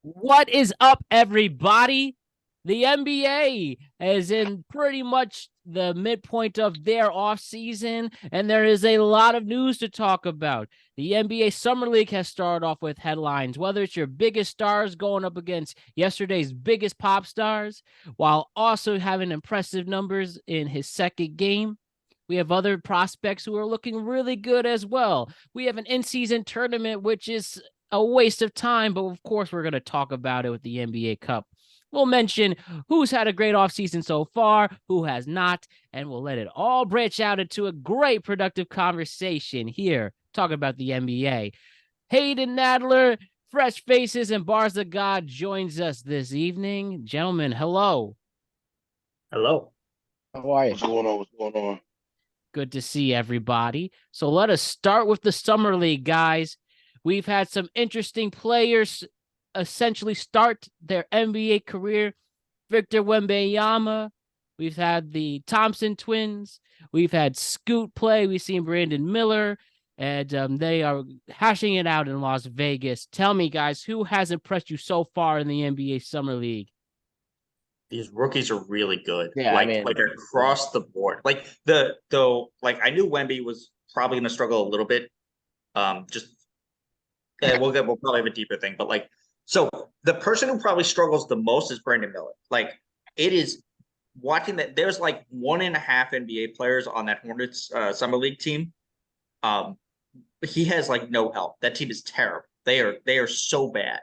What is up, everybody? The NBA is in pretty much the midpoint of their offseason, and there is a lot of news to talk about. The NBA Summer League has started off with headlines, whether it's your biggest stars going up against yesterday's biggest pop stars, while also having impressive numbers in his second game. We have other prospects who are looking really good as well. We have an in-season tournament, which is a waste of time, but of course we're going to talk about it with the NBA Cup. We'll mention who's had a great offseason so far, who has not, and we'll let it all branch out into a great productive conversation here talking about the NBA. Hayden Nadler, Fresh Faces, and Bars of God joins us this evening. Gentlemen, hello. Hello. How are you? What's going on? What's going on? Good to see everybody. So let us start with the Summer League, guys. We've had some interesting players essentially start their NBA career. Victor Wembanyama. We've had the Thompson twins. We've had Scoot play. We've seen Brandon Miller. And they are hashing it out in Las Vegas. Tell me, guys, who has impressed you so far in the NBA Summer League? These rookies are really good. Yeah, like across the board. Like I knew Wemby was probably gonna struggle a little bit. Just we'll probably have a deeper thing, but so the person who probably struggles the most is Brandon Miller. Like it is watching that there's like 1.5 NBA players on that Hornets summer league team. He has like no help. That team is terrible. They are so bad.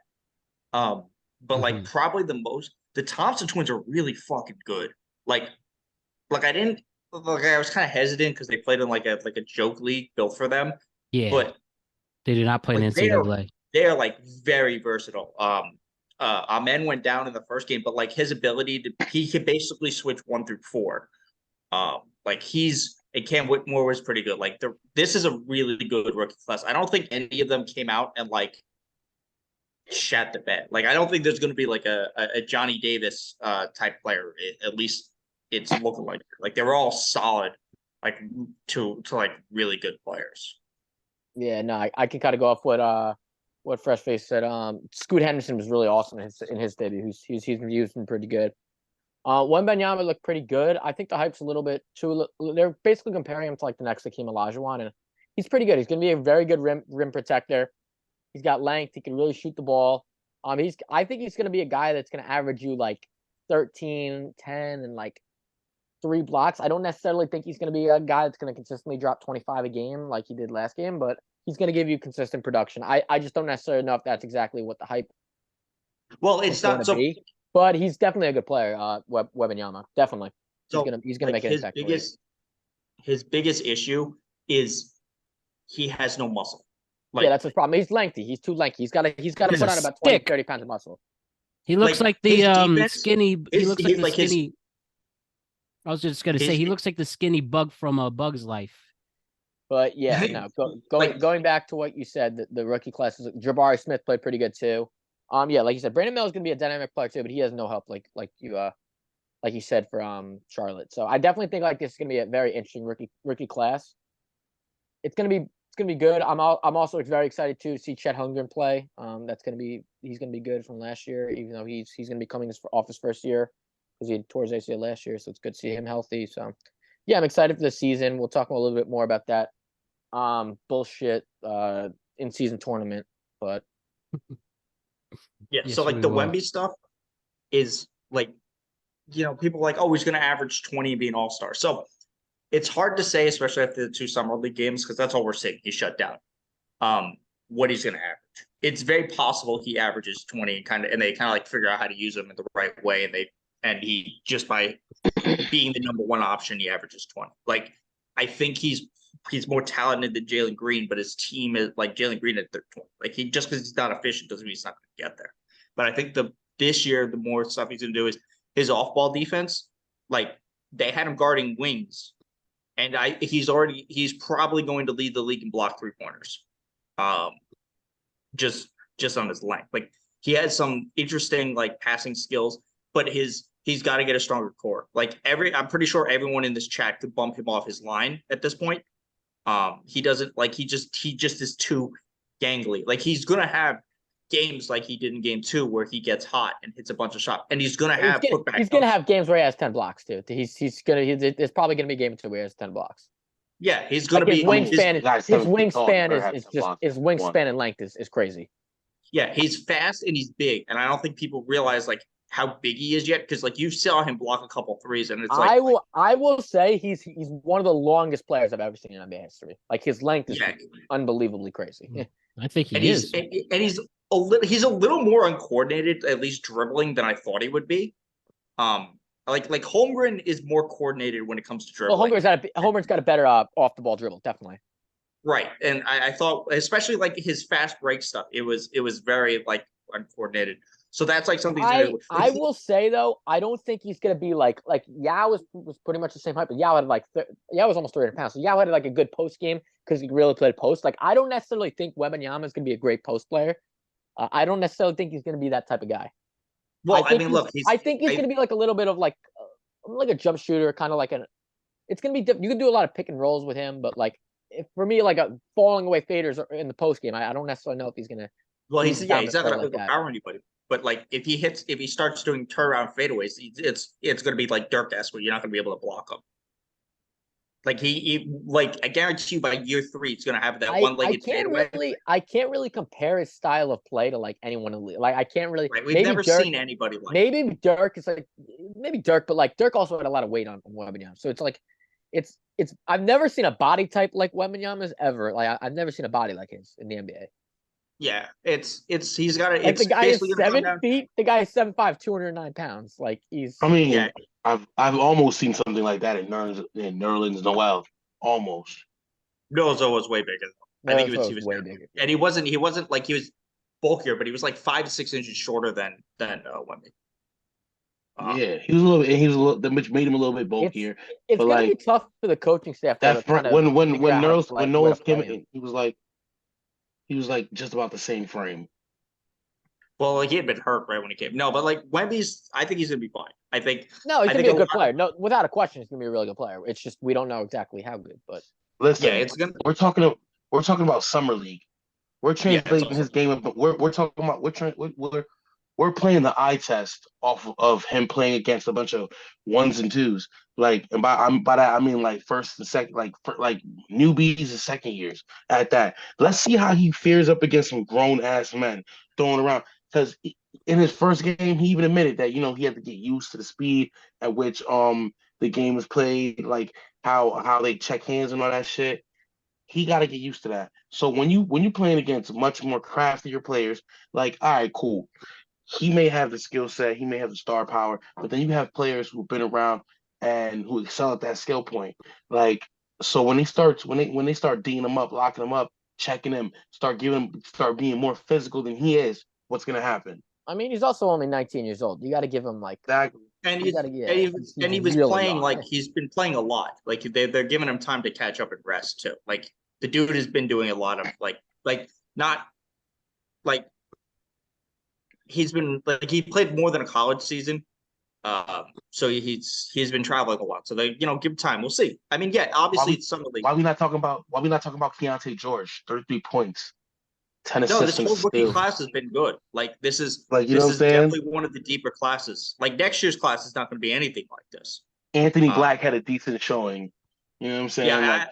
But like probably the Thompson twins are really fucking good. Like I was kind of hesitant because they played in like a joke league built for them. Yeah, but they did not play in NCAA. They are like very versatile. Amen went down in the first game, but like his ability he can basically switch 1 through 4. And Cam Whitmore was pretty good. Like this is a really good rookie class. I don't think any of them came out and like shat the bed. Like I don't think there's going to be like a Johnny Davis type player. At least it's looking like it. Like they were all solid, like to like really good players. Yeah, no, I can kind of go off what Fresh Face said. Scoot Henderson was really awesome in his debut. He's been pretty good. Wembanyama looked pretty good. I think the hype's a little bit too. They're basically comparing him to like the next Hakeem Olajuwon, and he's pretty good. He's going to be a very good rim protector. He's got length. He can really shoot the ball. I think he's going to be a guy that's going to average you like 13, 10, and like 3 blocks. I don't necessarily think he's going to be a guy that's going to consistently drop 25 a game like he did last game, but he's going to give you consistent production. I just don't necessarily know if that's exactly what the hype. Well, it's not so. Be, but he's definitely a good player. Wembanyama, definitely. So he's gonna make an impact. His biggest issue is he has no muscle. Yeah, that's his problem. He's lengthy. He's too lengthy. He's got to put on about 20, 30 pounds of muscle. He looks like the skinny. He looks like the skinny. I was just gonna say he looks like the skinny bug from Bug's Life. But yeah, no. Going back to what you said, the rookie classes, Jabari Smith played pretty good too. Yeah, like you said, Brandon Miller is gonna be a dynamic player too, but he has no help like you said for Charlotte. So I definitely think like this is gonna be a very interesting rookie class. It's gonna be good. I'm also very excited to see Chet Holmgren play. He's gonna be good from last year, even though he's gonna be coming off his first year because he had tore his ACL last year. So it's good to see him healthy. So yeah, I'm excited for the season. We'll talk a little bit more about that bullshit in season tournament, but. Yeah, yes, so like the Wemby stuff is like, people are like, oh, he's going to average 20 and be an all-star. So it's hard to say, especially after the 2 summer league games, because that's all we're seeing. He's shut down. What he's going to average. It's very possible he averages 20 and they kind of like figure out how to use him in the right way. And he just by being the number 1 option, he averages 20. Like, I think he's more talented than Jalen Green, but his team is like Jalen Green at 20. Like just because he's not efficient doesn't mean he's not going to get there. But I think this year, the more stuff he's going to do is his off-ball defense. Like they had him guarding wings, and he's probably going to lead the league in block 3-pointers. Just on his length. Like he has some interesting like passing skills, but he's got to get a stronger core. Like I'm pretty sure everyone in this chat could bump him off his line at this point. He doesn't like he just is too gangly. Like he's gonna have games like he did in game 2 where he gets hot and hits a bunch of shots, and he's gonna have putback. He's gonna have games where he has 10 blocks too. It's probably gonna be game 2 where he has 10 blocks. Yeah, he's gonna like be his wingspan and length is crazy. Yeah, he's fast and he's big, and I don't think people realize like how big he is yet, because like you saw him block a couple threes, and it's like I will say he's one of the longest players I've ever seen in NBA history. Like his length is unbelievably crazy. I think he is, and he's a little more uncoordinated, at least dribbling, than I thought he would be. Like Holmgren is more coordinated when it comes to dribbling. Well, Holmgren's got a better off the ball dribble, definitely. Right, and I thought, especially like his fast break stuff, it was very like uncoordinated. So that's like something. I will say though, I don't think he's gonna be like Yao was pretty much the same height, but Yao had Yao was almost 300 pounds. So Yao had like a good post game because he really played post. Like I don't necessarily think Wembanyama is gonna be a great post player. I don't necessarily think he's gonna be that type of guy. Well, I mean, look, I think he's gonna be like a little bit of like a jump shooter, kind of like it's gonna be you can do a lot of pick and rolls with him, but like for me, like a falling away faders in the post game, I don't necessarily know if he's gonna. Well, he's not gonna overpower anybody. But like if he starts doing turnaround fadeaways, it's gonna be like Dirk-esque where you're not gonna be able to block him. Like I guarantee you by year 3, it's gonna have that one-legged fadeaway. I can't really compare his style of play to like anyone in the league. Like I can't really. Right, we've never seen anybody like. Maybe Dirk is like Dirk, but like Dirk also had a lot of weight on Wembanyama, so it's like it's. I've never seen a body type like Wembanyama's ever. Like I've never save a body like his in the NBA. Yeah, he's got it. Like the guy is 7 feet. The guy is 7'5", 209 pounds. Like he's. I mean, yeah. I've almost seen something like that in Nerlens Noel. Almost. Noel was way bigger. I think he was way bigger. And he wasn't like he was bulkier, but he was like 5 to 6 inches shorter than Wemby. Yeah, he was a little, which made him a little bit bulkier. It's gonna be tough for the coaching staff. When Noel came in, he was like just about the same frame. Well, like he had been hurt right when he came. No, but like Wemby's, I think he's gonna be fine. He's gonna be a good player. No, without a question, he's gonna be a really good player. It's just we don't know exactly how good. But listen, we're talking about summer league. We're translating his game. We're talking about we're playing the eye test off of him playing against a bunch of 1s and 2s. Like, and by that I mean like first and second, like newbies and second years at that. Let's see how he fares up against some grown ass men throwing around. Because in his first game, he even admitted that he had to get used to the speed at which the game is played, like how they check hands and all that shit. He got to get used to that. So when you're playing against much more craftier players, like, all right, cool. He may have the skill set, he may have the star power, but then you have players who've been around and who excel at that skill point. Like, so when they start D'ing him up, locking him up, checking him, start being more physical than he is, what's gonna happen? I mean, he's also only 19 years old. You got to give him like exactly. And he was really playing like he's been playing a lot. Like they're giving him time to catch up and rest too. Like the dude has been doing a lot of he's been like he played more than a college season. So he's been traveling a lot. So they give him time. We'll see. I mean, yeah, obviously it's summer league. Why we not talking about Keontae George? 33 points. 10 assists. No, this whole rookie class has been good. Like this is definitely one of the deeper classes. Like next year's class is not going to be anything like this. Anthony Black had a decent showing. You know what I'm saying? Yeah.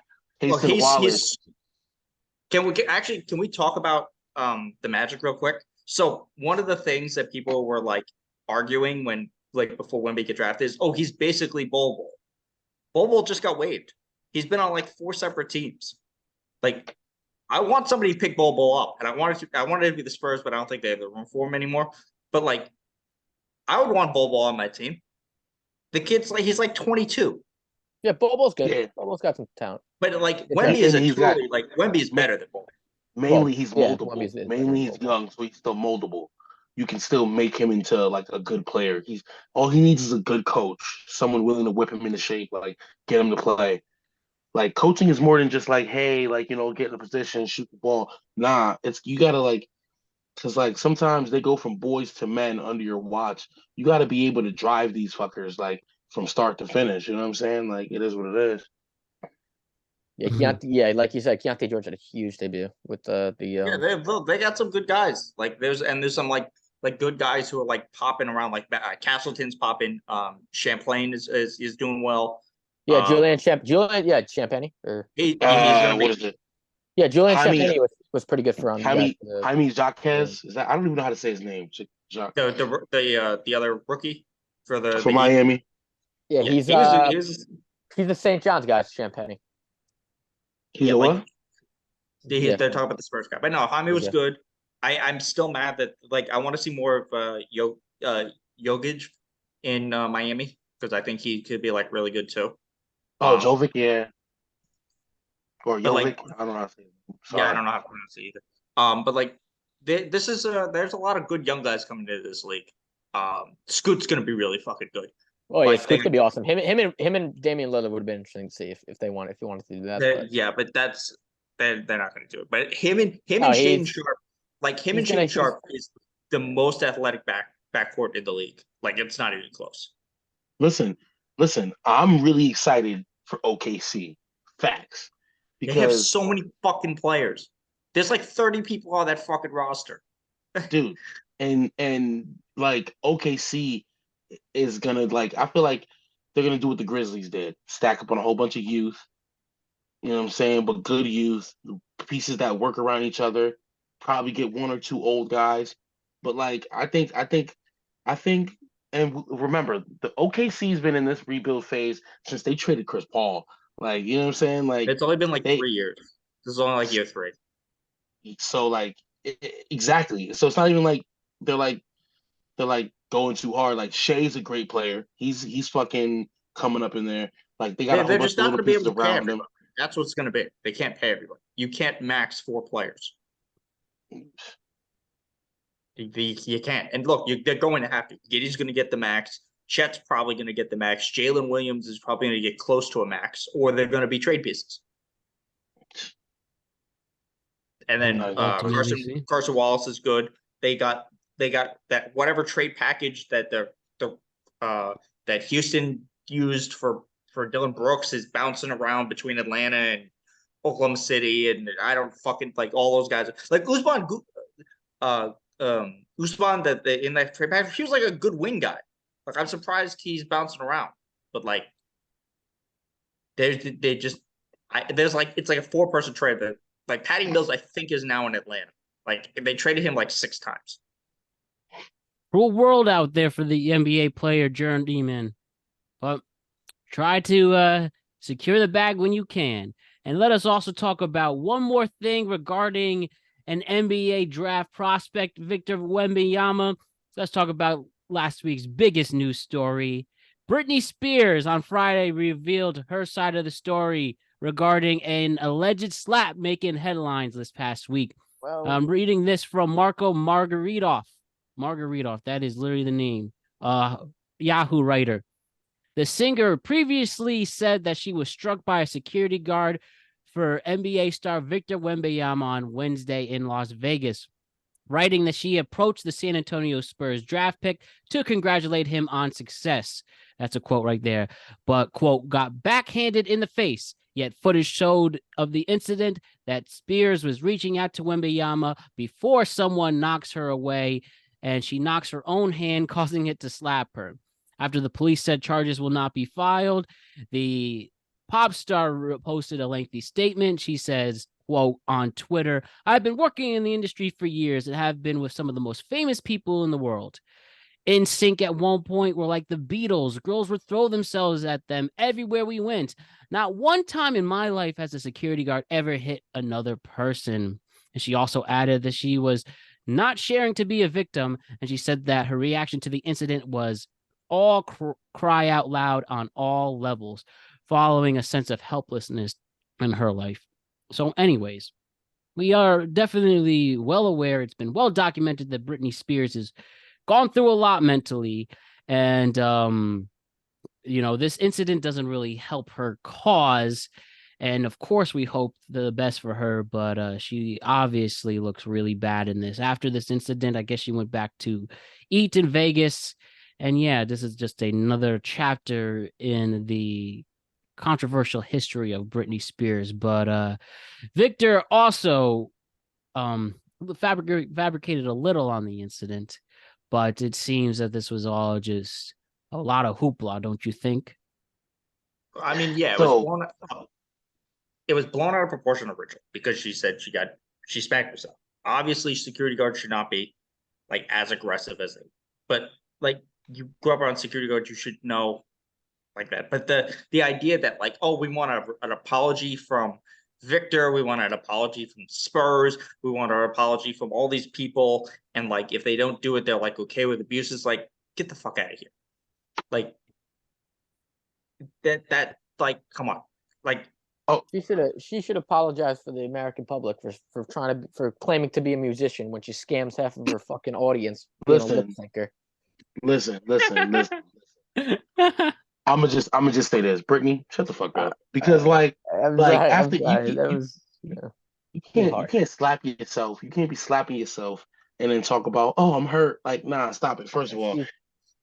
Can we talk about the Magic real quick? So one of the things that people were like arguing when before Wemby get drafted is, he's basically Bol Bol. Bol Bol just got waived. He's been on like 4 separate teams. Like I want somebody to pick Bol Bol up, and I wanted it to be the Spurs, but I don't think they have the room for him anymore. But like, I would want Bol Bol on my team. The kid's he's like 22. Yeah, Bol Bol's good. Yeah. Bol Bol's got some talent. But like Wemby is Wemby is better than Bol. Mainly he's moldable. Mainly he's young, so he's still moldable. You can still make him into like a good player. All he needs is a good coach, someone willing to whip him into shape, like get him to play. Like coaching is more than just like, hey, like get in a position, shoot the ball. Nah, you gotta because like sometimes they go from boys to men under your watch. You gotta be able to drive these fuckers like from start to finish. You know what I'm saying? Like it is what it is. Yeah, Keontae, like you said, Keontae George had a huge debut with they got some good guys. Like there's some like good guys who are like popping around. Like Castleton's popping. Champlain is doing well. Julian Champagny or he's gonna what make. is it? Yeah, Julian Jaime Champagny was pretty good for Jaime Jaquez. Is that? I don't even know how to say his name. The other rookie for the Miami. Yeah, he's the St. John's guy, Champagny. He's a what? They're talking about the Spurs guy, but no, Jaime was good. I'm still mad that like I want to see more of Jokic in Miami because I think he could be like really good too. Oh, Jovic, yeah. Or Jovic, I don't know how to say it. Yeah, I don't know how to pronounce it either. But like this is there's a lot of good young guys coming into this league. Scoot's gonna be really fucking good. Oh yeah, Scoot's gonna be awesome. Him and Damian Lillard would have been interesting to see if he wanted to do that. But that's they're not gonna do it. But him and Shaden Sharp, Shaden Sharp is the most athletic backcourt in the league. Like it's not even close. Listen, I'm really excited for OKC. Facts. Because they have so many fucking players. There's like 30 people on that fucking roster. Dude, and like OKC is gonna like I feel like they're gonna do what the Grizzlies did. Stack up on a whole bunch of youth. You know what I'm saying? But good youth, pieces that work around each other, probably get one or two old guys. But like I think and remember, the OKC's been in this rebuild phase since they traded Chris Paul. Like, you know what I'm saying? Like it's only been like 3 years. This is only like year 3. So like exactly. So it's not even like they're like going too hard. Like Shea's a great player. He's fucking coming up in there. Like they got a whole bunch of little pieces around them. That's what's gonna be. They can't pay everybody. You can't max 4 players. You can't. And look, they're going to have to. Giddey's going to get the max. Chet's probably going to get the max. Jalen Williams is probably going to get close to a max, or they're going to be trade pieces. And then Carson Wallace is good. They got that whatever trade package that that Houston used for Dylan Brooks is bouncing around between Atlanta and Oklahoma City, and I don't fucking like all those guys. Like Usman that in that trade package, he was like a good wing guy. Like I'm surprised he's bouncing around, but like there's like it's like a 4-person trade that like Patty Mills I think is now in Atlanta. Like they traded him like 6 times. Cruel world out there for the NBA player journeyman, but try to secure the bag when you can. And let us also talk about one more thing regarding an NBA draft prospect, Victor Wembanyama. Let's talk about last week's biggest news story. Britney Spears on Friday revealed her side of the story regarding an alleged slap making headlines this past week. Well, I'm reading this from Marco Margaritoff. That is literally the name. Yahoo writer. The singer previously said that she was struck by a security guard for NBA star Victor Wembanyama on Wednesday in Las Vegas, writing that she approached the San Antonio Spurs draft pick to congratulate him on success. That's a quote right there. But, quote, got backhanded in the face. Yet footage showed of the incident that Spears was reaching out to Wembanyama before someone knocks her away, and she knocks her own hand, causing it to slap her. After the police said charges will not be filed, the pop star posted a lengthy statement. She says, quote, on Twitter, I've been working in the industry for years and have been with some of the most famous people in the world. NSYNC at one point were like the Beatles. Girls would throw themselves at them everywhere we went. Not one time in my life has a security guard ever hit another person. And she also added that she was not sharing to be a victim. And she said that her reaction to the incident was all cry out loud on all levels, following a sense of helplessness in her life. So anyways, we are definitely well aware, it's been well documented that Britney Spears has gone through a lot mentally. And, this incident doesn't really help her cause. And of course, we hope the best for her, but she obviously looks really bad in this. After this incident, I guess she went back to eat in Vegas. And yeah, this is just another chapter in the controversial history of Britney Spears. But Victor also fabricated a little on the incident, but it seems that this was all just a lot of hoopla, don't you think? I mean, yeah, So it was blown out of proportion originally because she said she spanked herself. Obviously, security guards should not be like as aggressive as they, but like you grew up around security guards, you should know like that. But the idea that like, oh, we want an apology from Victor, we want an apology from Spurs, we want an apology from all these people, and like if they don't do it, they're like okay with abuses. Like, get the fuck out of here. Like that like come on. Like She should apologize for the American public for claiming to be a musician when she scams half of her fucking audience being a lip syncer. Listen. I'm gonna just say this, Brittany, shut the fuck up. Because after you can't slap yourself. You can't be slapping yourself and then talk about, oh, I'm hurt. Like, nah, stop it. First of all,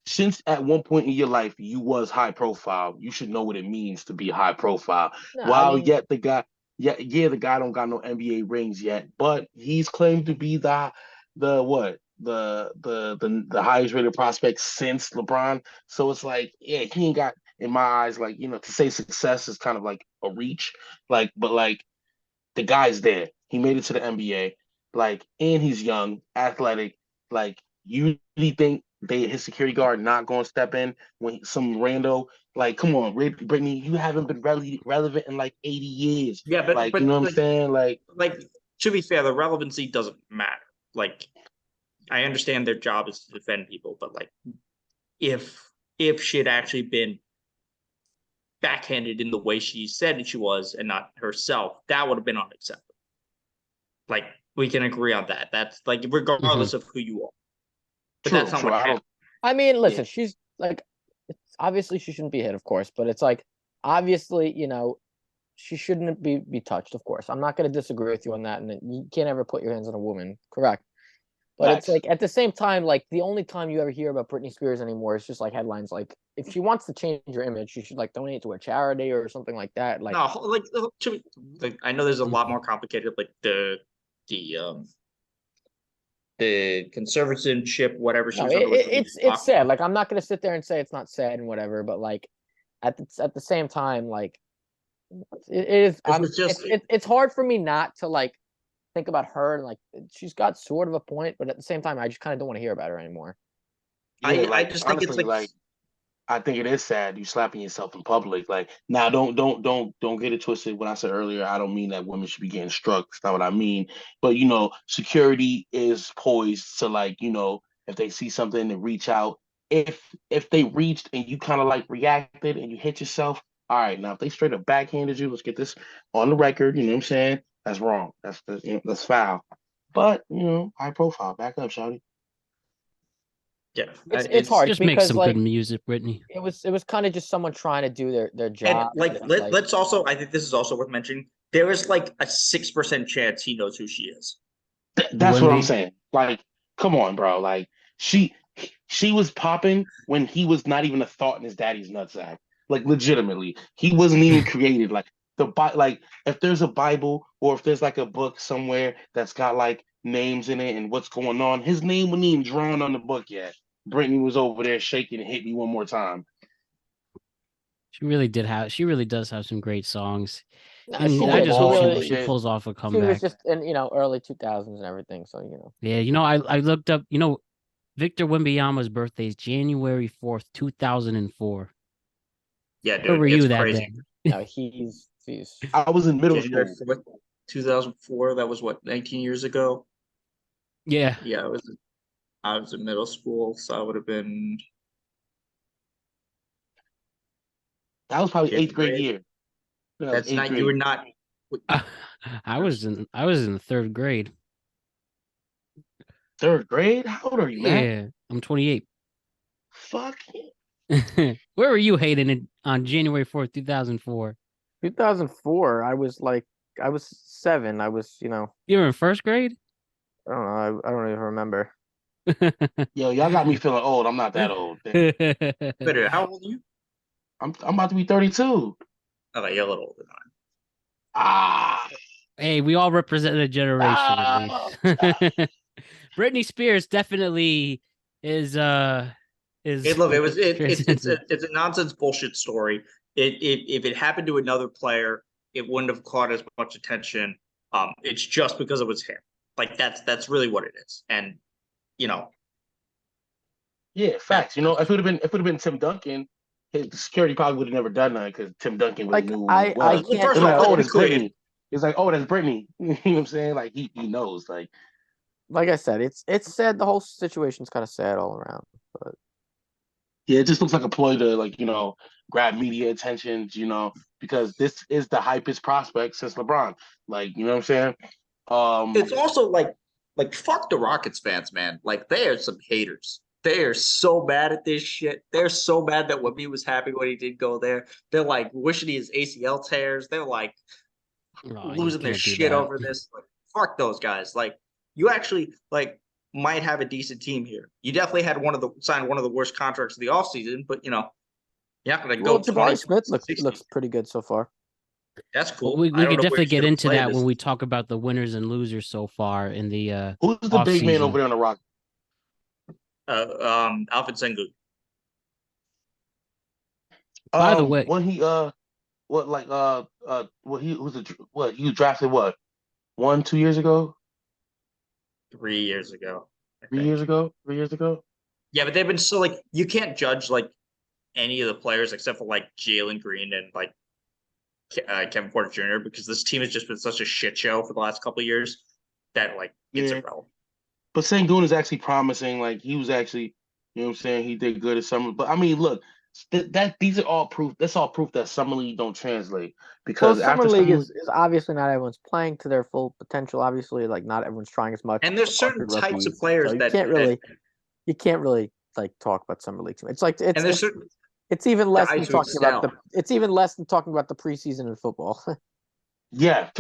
since at one point in your life you was high profile, you should know what it means to be high profile. No, While yet the guy, the guy don't got no NBA rings yet, but he's claimed to be the what the highest rated prospect since LeBron. So it's like, yeah, he ain't got in my eyes, like, to say success is kind of like a reach, but the guy's there. He made it to the NBA, and he's young, athletic. Like, you really think his security guard not going to step in when some rando? Like, come on, Brittany, you haven't been relevant in like 80 years. yeah, but you know what I'm saying? Like to be fair, the relevancy doesn't matter. Like, I understand their job is to defend people, but like, if she had actually been backhanded in the way she said she was and not herself, that would have been unacceptable. Like, we can agree on that. That's like regardless of who you are. But that's not what happened. I mean, listen, she's like, obviously she shouldn't be hit, of course, but it's like, obviously, she shouldn't be touched, of course. I'm not going to disagree with you on that, and you can't ever put your hands on a woman, correct? But it's like, at the same time, like, the only time you ever hear about Britney Spears anymore is just like headlines like, if she wants to change her image, she should like donate to a charity or something like that. Like, no, like I know there's a lot more complicated, like the conservatorship, whatever she was under. It's sad. Like, I'm not gonna sit there and say it's not sad and whatever, but like at the same time, like it is. It's hard for me not to like think about her, and like she's got sort of a point, but at the same time, I just kind of don't want to hear about her anymore. Yeah, I just think honestly, it's like I think it is sad you slapping yourself in public. Like, now, don't get it twisted. When I said earlier, I don't mean that women should be getting struck. That's not what I mean. But security is poised to, like, if they see something, to reach out. If they reached and you kind of like reacted and you hit yourself, all right. Now, if they straight up backhanded you, let's get this on the record. You know what I'm saying? That's wrong. That's foul. But high profile. Back up, shawty. Yeah, it's hard. Just make some good music, Brittany. It was kind of just someone trying to do their job. And let's also, I think this is also worth mentioning. There is like a 6% chance he knows who she is. That's what I'm saying. Like, come on, bro. Like, she was popping when he was not even a thought in his daddy's nutsack. Like, legitimately, he wasn't even created. Like, if there's a Bible or if there's like a book somewhere that's got like names in it and what's going on, his name wasn't even drawn on the book yet. Brittany was over there shaking and hit me one more time. She really does have some great songs. I just hope she pulls off a comeback. She was just in early 2000s and everything, so Yeah, I looked up. Victor Wembanyama's birthday is January 4th, 2004. Yeah, dude, where were you that crazy. day? No, he's. I was in middle school. 2004. That was what, 19 years ago. Yeah. Yeah, I was in middle school, so I would have been. That was probably 8th grade year. That's not. You were not. I was in the 3rd grade. 3rd grade? How old are you, man? Yeah, I'm 28. Fuck. Where were you, Hayden, on January 4th, 2004? 2004. I was 7. I was, You were in 1st grade? I don't know. I don't even remember. Yo, y'all got me feeling old. I'm not that old. How old are you? I'm about to be 32. Okay, you're a little older than Ah, Hey, we all represent a generation at ah, least. Britney Spears definitely is Hey, look, transition. it's a nonsense bullshit story. If it happened to another player, it wouldn't have caught as much attention. It's just because it was him. Like that's really what it is. And you know yeah, facts. You know, if it would have been Tim Duncan, his security probably would have never done that because Tim Duncan really Like knew who he I was. well, can't first They're of like, all, like oh, let's be that's clear. Brittany. It's like, oh, that's Brittany. You know what I'm saying? Like he knows. like I said, it's sad. The whole situation's kind of sad all around. But Yeah, it just looks like a ploy to grab media attention, because this is the hypest prospect since LeBron. Like, you know what I'm saying? It's also like fuck the Rockets fans, man. Like they are some haters. They are so bad at this shit. They're so bad that Wemby was happy when he did go there. They're like wishing his ACL tears. They're like Oh, you losing their can't do shit that. over this. Like, fuck those guys. Like, you actually might have a decent team here. You definitely had signed one of the worst contracts of the offseason, but you're not gonna well, go 20 Jabari Smith points, 60. looks pretty good so far. That's Well, cool. we I don't could know where definitely he's get gonna into play that when this. we talk about the winners and losers so far in the who's the off big man over season. there on the Rock? Alvin Sengun. By the way, When he what like what he was what he was drafted what 1 2 years ago 3 years ago, I 3 years think. ago 3 years ago. Yeah, but they've been so you can't judge any of the players except for Jalen Green and Kevin Porter Jr. because this team has just been such a shit show for the last couple of years that it's Yeah, irrelevant. but Sengun is actually promising. Like he was actually, you know what I'm saying, he did good at summer. But I mean, look, that these are all proof. That's all proof that summer league don't translate Well, because summer after league summer, is obviously not everyone's playing to their full potential. Obviously, like not everyone's trying as much. And there's All certain good types of rookies, so players that you can't really like talk about summer league too much. It's like and there's certain it's even less than guys who talking about excel. the preseason in football. yeah,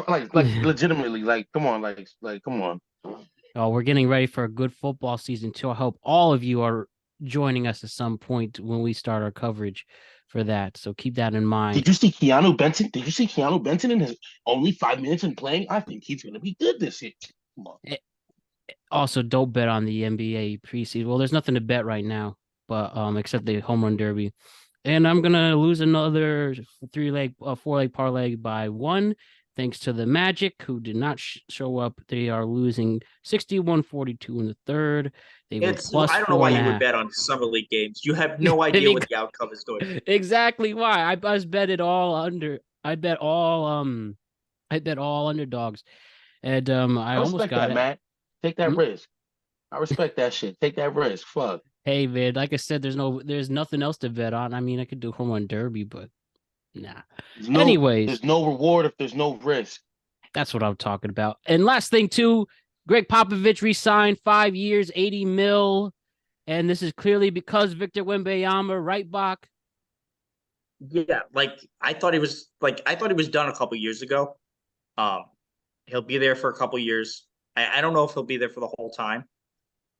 like legitimately, like come on, like come on. oh, we're getting ready for a good football season too. I hope all of you are joining us at some point when we start our coverage for that. So keep that in mind. Did you see Keanu Benson? Did you see Keanu Benson in his only 5 minutes in playing? I think he's going to be good this year. Come on. Also, don't bet on the NBA preseason. Well, there's nothing to bet right now, but except the home run derby. And I'm gonna lose another 4-leg parlay by one, thanks to the Magic, who did not show up. They are losing 61-42 in the third. They were plus I don't know four why and a you would half. bet on summer league games. You have no idea what the outcome is going to be. Exactly why I was bet it all under. I bet all underdogs, and I I almost respect got that, it. man. Take that Hmm? risk. I respect that shit. Take that risk. Fuck. Hey man, like I said, there's nothing else to bet on. I mean, I could do home run derby, but nah. Anyways, There's no reward if there's no risk. that's what I'm talking about. And last thing too, Greg Popovich re-signed 5 years, 80 mil, and this is clearly because Victor Wembanyama, right, Bach? Yeah, I thought he was done a couple years ago. Um, he'll be there for a couple years. I don't know if he'll be there for the whole time.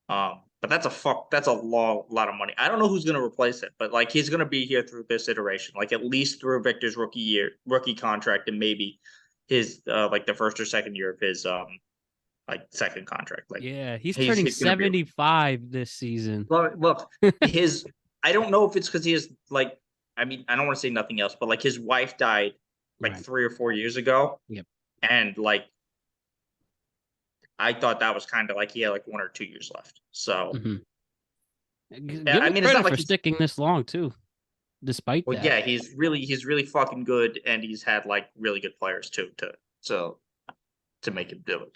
But that's a lot of money. I don't know who's gonna replace it, but he's gonna be here through this iteration, at least through Victor's rookie contract, and maybe his the first or second year of his second contract. Yeah, he's turning he's gonna be 75 this season. look his. I don't know if it's because he is I mean, I don't want to say nothing else, but his wife died Right. 3 or 4 years ago. Yep. And I thought that was kind of he had 1 or 2 years left. So Give I him mean, it's not credit for sticking this long too, despite well, that. yeah, he's really fucking good, and he's had really good players too to make him do it.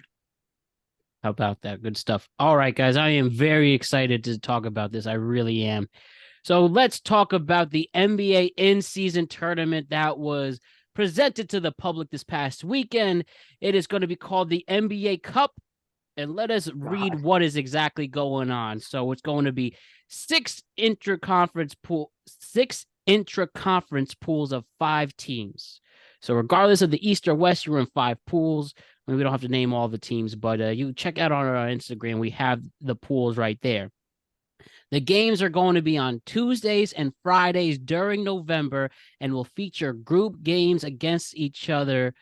How about that? Good stuff. All right, guys, I am very excited to talk about this. I really am. So let's talk about the NBA in-season tournament that was presented to the public this past weekend. It is going to be called the NBA Cup, and let us read what is exactly going on. So it's going to be six intra-conference pools of 5 teams. So regardless of the East or West, you're in 5 pools. I mean, we don't have to name all the teams, but you check out on our Instagram. We have the pools right there. The games are going to be on Tuesdays and Fridays during November and will feature group games against each other,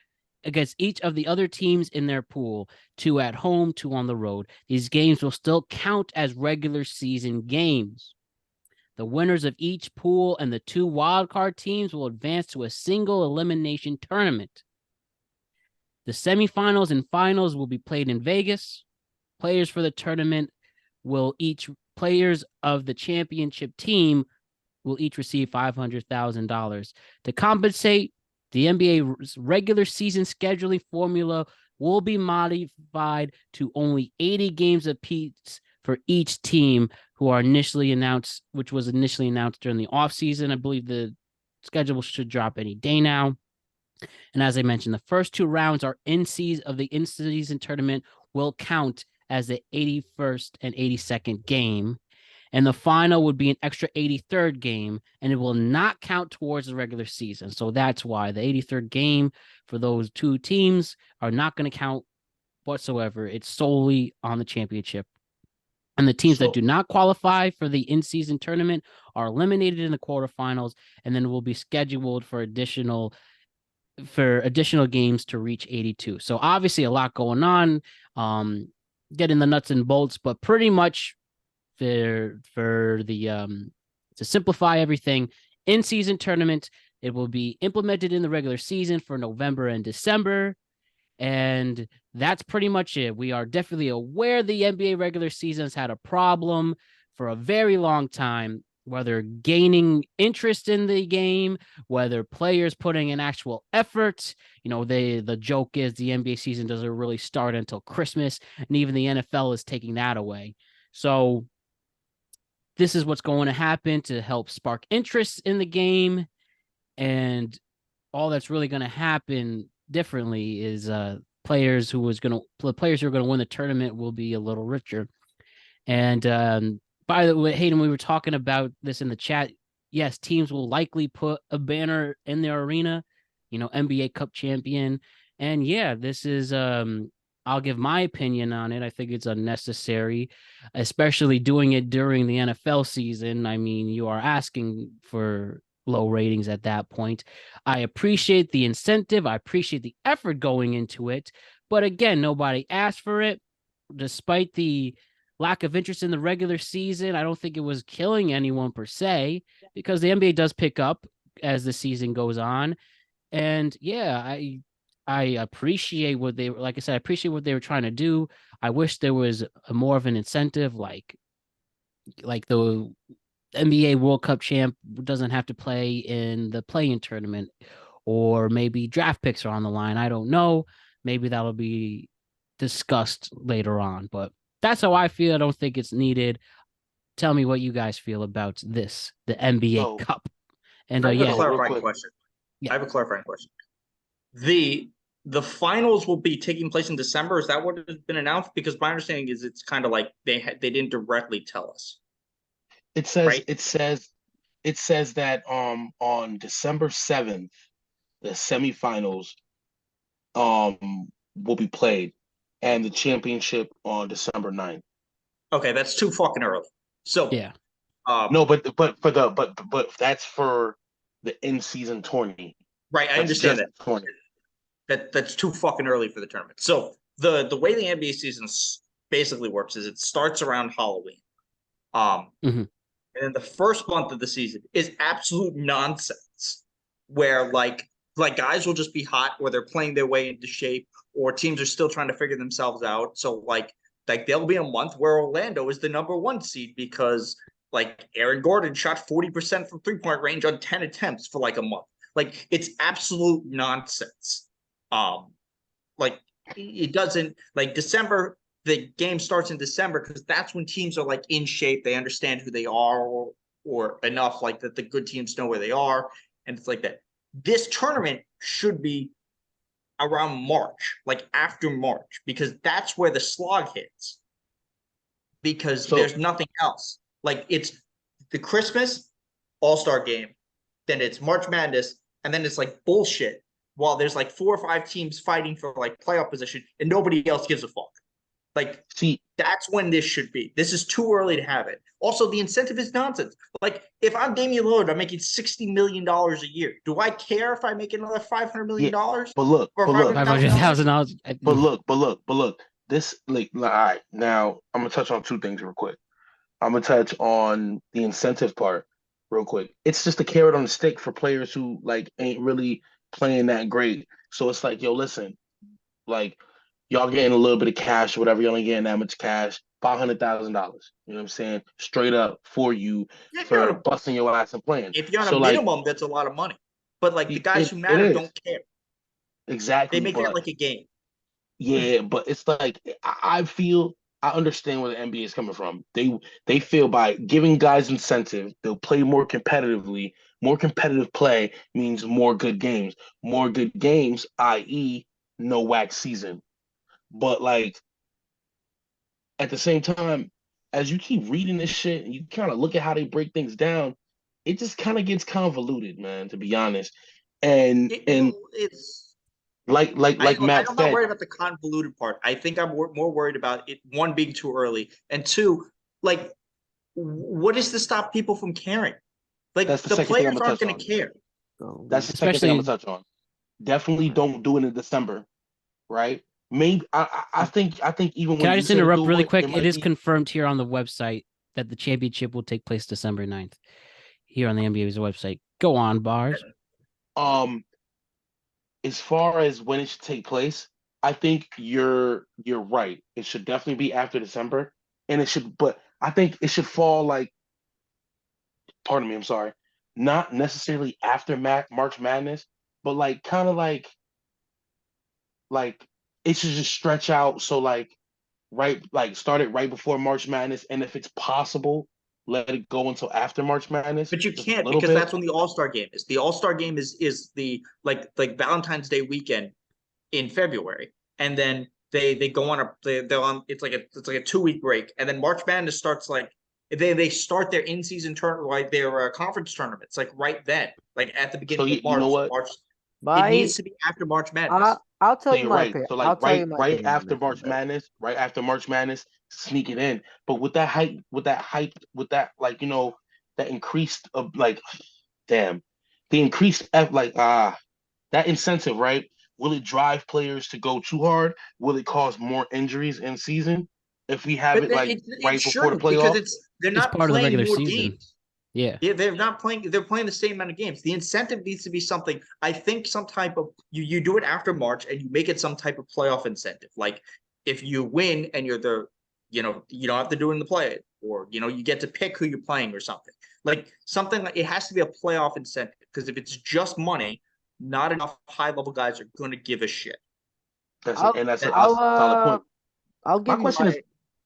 against each of the other teams in their pool, 2 at home, 2 on the road. These games will still count as regular season games. The winners of each pool and the 2 wildcard teams will advance to a single elimination tournament. The semifinals and finals will be played in Vegas. Players for the tournament players of the championship team will each receive $500,000. To compensate, the NBA's regular season scheduling formula will be modified to only 80 games apiece for each team which was initially announced during the offseason. I believe the schedule should drop any day now. And as I mentioned, the first 2 rounds of the in-season tournament will count as the 81st and 82nd game. And the final would be an extra 83rd game, and it will not count towards the regular season. So that's why the 83rd game for those 2 teams are not going to count whatsoever. It's solely on the championship. And the teams that do not qualify for the in-season tournament are eliminated in the quarterfinals, and then will be scheduled for additional games to reach 82. So obviously a lot going on, getting the nuts and bolts, but pretty much for the to simplify everything, in-season tournament, it will be implemented in the regular season for November and December. And that's pretty much it. We are definitely aware the NBA regular season has had a problem for a very long time, whether gaining interest in the game, whether players putting in actual effort. The joke is the NBA season doesn't really start until Christmas, and even the NFL is taking that away. So this is what's going to happen to help spark interest in the game. And all that's really going to happen differently is players who are going to win the tournament will be a little richer. And by the way, Hayden, we were talking about this in the chat. Yes, teams will likely put a banner in their arena, NBA Cup champion. And yeah, this is I'll give my opinion on it. I think it's unnecessary, especially doing it during the NFL season. I mean, you are asking for low ratings at that point. I appreciate the incentive. I appreciate the effort going into it. But again, nobody asked for it. Despite the lack of interest in the regular season, I don't think it was killing anyone per se, because the NBA does pick up as the season goes on. And yeah, I appreciate what they were, like I said, I appreciate what they were trying to do. I wish there was more of an incentive, like the NBA World Cup champ doesn't have to play in the play-in tournament, or maybe draft picks are on the line. I don't know. Maybe that'll be discussed later on, but that's how I feel. I don't think it's needed. Tell me what you guys feel about this, the NBA Cup. And I have a clarifying question. Yeah. I have a clarifying question. The finals will be taking place in December. Is that what has been announced? Because my understanding is it's kind of like they didn't directly tell us. It says right? it says that on December 7th, the semifinals will be played, and the championship on December 9th. Okay, that's too fucking early. So yeah. No, but that's for the in-season tourney. Right, I understand that. That's too fucking early for the tournament. So the way the NBA season basically works is it starts around Halloween. And then the first month of the season is absolute nonsense, where like guys will just be hot, or they're playing their way into shape, or teams are still trying to figure themselves out. So like there'll be a month where Orlando is the number 1 seed because like Aaron Gordon shot 40% from 3-point range on 10 attempts for like a month. Like it's absolute nonsense. Like it doesn't, like December, the game starts in December because that's when teams are like in shape. They understand who they are, or enough like that the good teams know where they are. And it's like that. This tournament should be around March, like after March, because that's where the slog hits. Because there's nothing else. Like it's the Christmas All-Star game, then it's March Madness, and then it's like bullshit while there's like 4 or 5 teams fighting for like playoff position and nobody else gives a fuck. Like, see, That's when this should be. This is too early to have it. Also, the incentive is nonsense. Like, if I'm Damian Lillard, I'm making $60 million a year. Do I care if I make another $500 million? But look, or $500,000. But look. This, like, all right. Now I'm gonna touch on two things real quick. I'm gonna touch on the incentive part real quick. It's just a carrot on the stick for players who like ain't really playing that great. So it's like, yo, listen, like y'all getting a little bit of cash or whatever, y'all ain't getting that much cash, $500,000. You know what I'm saying? Straight up for you for busting your ass and playing. If you're on so a minimum, that's a lot of money. But like the guys who matter don't care. Exactly. They make it like a game. Yeah, but it's like I understand where the NBA is coming from. They feel by giving guys incentive, they'll play more competitively. More competitive play means more good games. More good games, i.e., no wax season. But like at the same time, as you keep reading this shit and you kind of look at how they break things down, it just kind of gets convoluted, man, to be honest. And it's like Matt I'm said, not worried about the convoluted part. I think I'm more worried about it, one, being too early, and two, like, what is to stop people from caring? Like, that's the players aren't going to care. That's the second thing I'm gonna touch on. Definitely don't do it in December, right? Maybe I think even Can when I you just say to interrupt do really it, quick? It is confirmed here on the website that the championship will take place December 9th here on the NBA's website. Go on, Bars. As far as when it should take place, I think you're right. It should definitely be after December, and it should. But I think it should fall like, pardon me, I'm sorry, not necessarily after March Madness, but like kind of like it should just stretch out. So like start it right before March Madness, and if it's possible, let it go until after March Madness. But you just a can't, little because bit. that's when the All-Star game is. The All-Star game is the like Valentine's Day weekend in February, and then they go on they're on it's like a 2 week break, and then March Madness starts like they start their in-season tournament, like their conference tournaments, like right then, like at the beginning of March. You know what? It needs to be after March Madness. I'll tell So you you're my right. opinion. So like I'll tell you my right opinion on after this March a bit. Madness, right after March Madness, sneak it in. But with that like that increased of like, damn, the increased that incentive, right? Will it drive players to go too hard? Will it cause more injuries in season if we have But it like it right before the shouldn't, because playoff? they're It's not part of the playing regular more season. games. Yeah. Yeah, they're playing the same amount of games. The incentive needs to be something. I think some type of you do it after March, and you make it some type of playoff incentive. Like, if you win and you're you don't have to do it in the play, or you get to pick who you're playing or something. Like, something like, it has to be a playoff incentive, because if it's just money, not enough high level guys are going to give a shit. That's a solid point. I'll give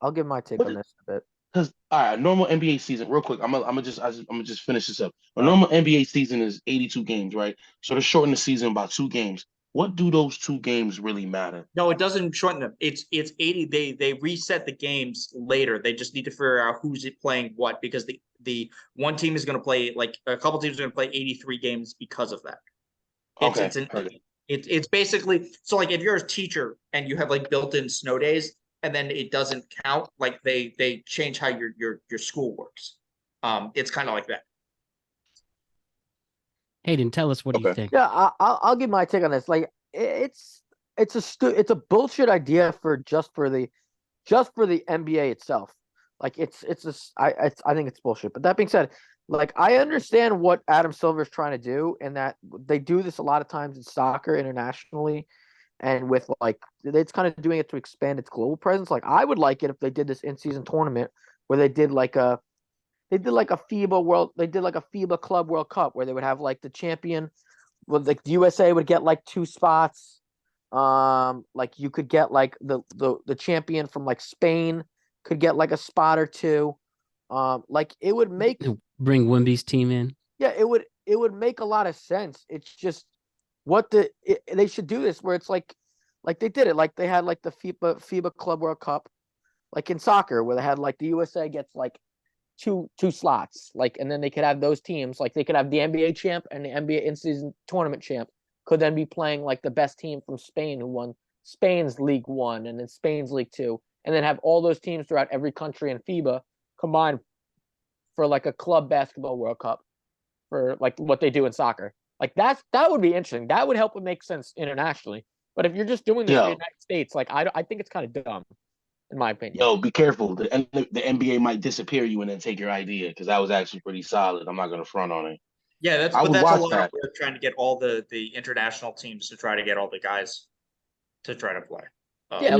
I'll give my take on is, this a bit. Because all right, normal NBA season, real quick. I'm gonna just finish this up. A normal NBA season is 82 games, right? So they're shortening the season about 2 games. What do those 2 games really matter? No, it doesn't shorten them. It's 80. They reset the games later. They just need to figure out who's playing what, because the one team is going to play, like, a couple teams are going to play 83 games because of that. It's basically, so like, if you're a teacher and you have like built-in snow days, and then it doesn't count, like they change how your school works. It's kind of like that. Hayden, tell us, what do you think? Yeah, I'll give my take on this. Like, it's a bullshit idea for the NBA itself. Like, I think it's bullshit. But that being said, like, I understand what Adam Silver is trying to do, and that they do this a lot of times in soccer internationally, and with like it's kind of doing it to expand its global presence. Like, I would like it if they did this in-season tournament where they did like a FIBA Club World Cup where they would have like the champion, well, like the USA would get like 2 spots. Like, you could get like the champion from like Spain could get like a spot or 2. Like, it would make bring Wemby's team in. Yeah, it would make a lot of sense. It's just they should do this where it's like they did it. Like, they had like the FIBA Club World Cup, like in soccer, where they had like the USA gets like two slots, like, and then they could have those teams, like they could have the NBA champ and the NBA in-season tournament champ could then be playing like the best team from Spain who won Spain's League 1 and then Spain's League 2, and then have all those teams throughout every country in FIBA combined for like a club basketball World Cup for like what they do in soccer. Like that would be interesting. That would help it make sense internationally. But if you're just doing this in the United States, like I think it's kind of dumb, in my opinion. Yo, be careful. The NBA might disappear you and then take your idea because that was actually pretty solid. I'm not gonna front on it. Yeah, that's a lot of work trying to get all the international teams to try to get all the guys to try to play. Yeah,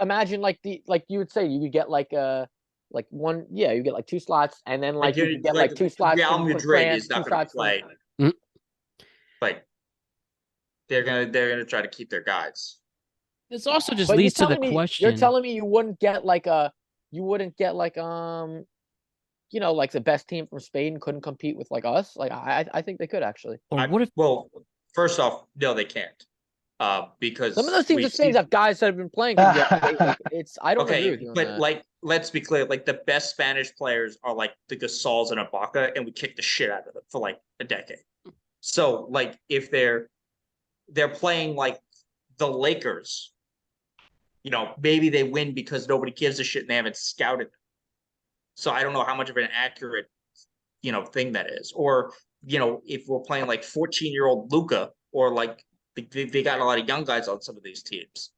imagine you would say you could get you get like 2 slots, and then you could get like 2 slots. Real Madrid is not going to play. Like they're gonna try to keep their guys. This also just leads to the question. You're telling me you wouldn't get like the best team from Spain couldn't compete with like us? Like I think they could actually. Well, first off, no, they can't. Because some of those teams in Spain have guys that have been playing. I don't agree with you on but that. Let's be clear. Like the best Spanish players are like the Gasols and Ibaka, and we kick the shit out of them for like a decade. So like if they're playing like the Lakers, maybe they win because nobody gives a shit and they haven't scouted them. So I don't know how much of an accurate, thing that is. Or, if we're playing like 14-year-old Luka, or like they got a lot of young guys on some of these teams.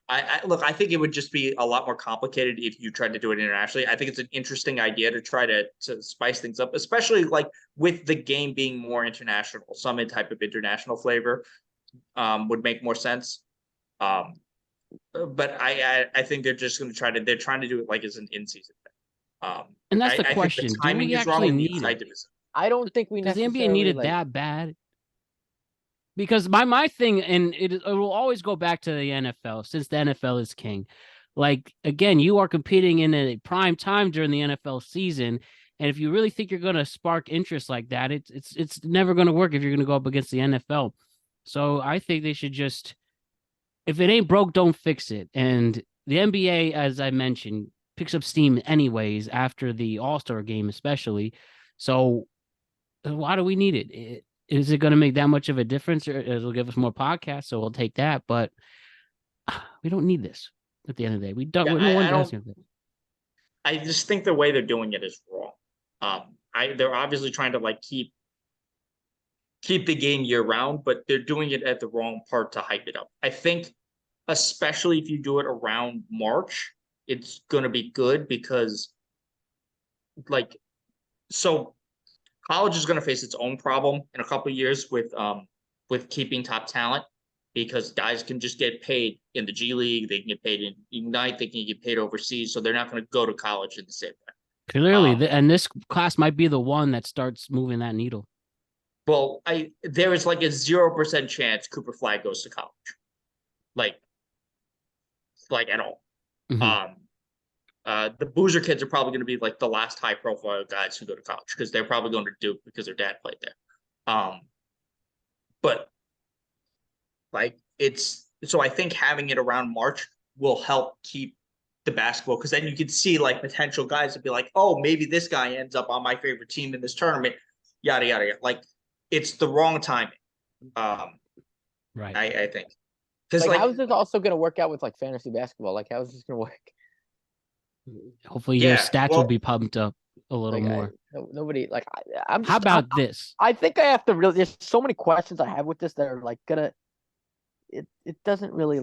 I think it would just be a lot more complicated if you tried to do it internationally. I think it's an interesting idea to try to spice things up, especially like with the game being more international. Some type of international flavor would make more sense. But I think they're just going to they're trying to do it like as an in-season thing. And that's the question. Do we actually need it? I don't think we necessarily. Does the NBA need it that bad? Because my thing, and it will always go back to the NFL, since the NFL is king. Like, again, you are competing in a prime time during the NFL season, and if you really think you're going to spark interest like that, it's never going to work if you're going to go up against the NFL. So I think they should just, if it ain't broke, don't fix it. And the NBA, as I mentioned, picks up steam anyways after the All-Star game, especially. So why do we need it? Is it going to make that much of a difference, or it'll give us more podcasts? So we'll take that, but we don't need this at the end of the day. We don't. I just think the way they're doing it is wrong. They're obviously trying to like keep the game year round, but they're doing it at the wrong part to hype it up. I think, especially if you do it around March, it's going to be good because, college is going to face its own problem in a couple of years with keeping top talent, because guys can just get paid in the G League, they can get paid in Ignite, they can get paid overseas, so they're not going to go to college in the same way. Clearly, and this class might be the one that starts moving that needle. Well, there is like a 0% chance Cooper Flag goes to college, like at all. Mm-hmm. The Boozer kids are probably going to be like the last high profile guys who go to college, because they're probably going to Duke because their dad played there. But like so I think having it around March will help keep the basketball, because then you can see like potential guys and be like, oh, maybe this guy ends up on my favorite team in this tournament, yada yada yada. Like, it's the wrong timing. Right. I think. Because how is this also going to work out with like fantasy basketball? Like, how is this going to work? Hopefully your stats will be pumped up a little more. Nobody like I'm. How about this? I think I have to really. There's so many questions I have with this that are like gonna. It doesn't really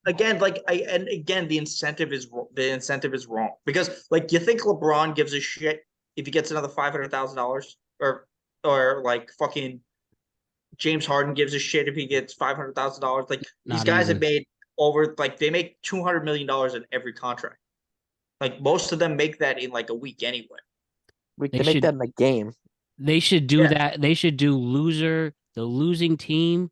Again, the incentive is wrong, because like, you think LeBron gives a shit if he gets another $500,000, or like fucking James Harden gives a shit if he gets $500,000. Like, these guys have made over, like, they make $200 million in every contract. Like, most of them make that in like a week anyway. They make that in a game. They should do that. They should do the losing team,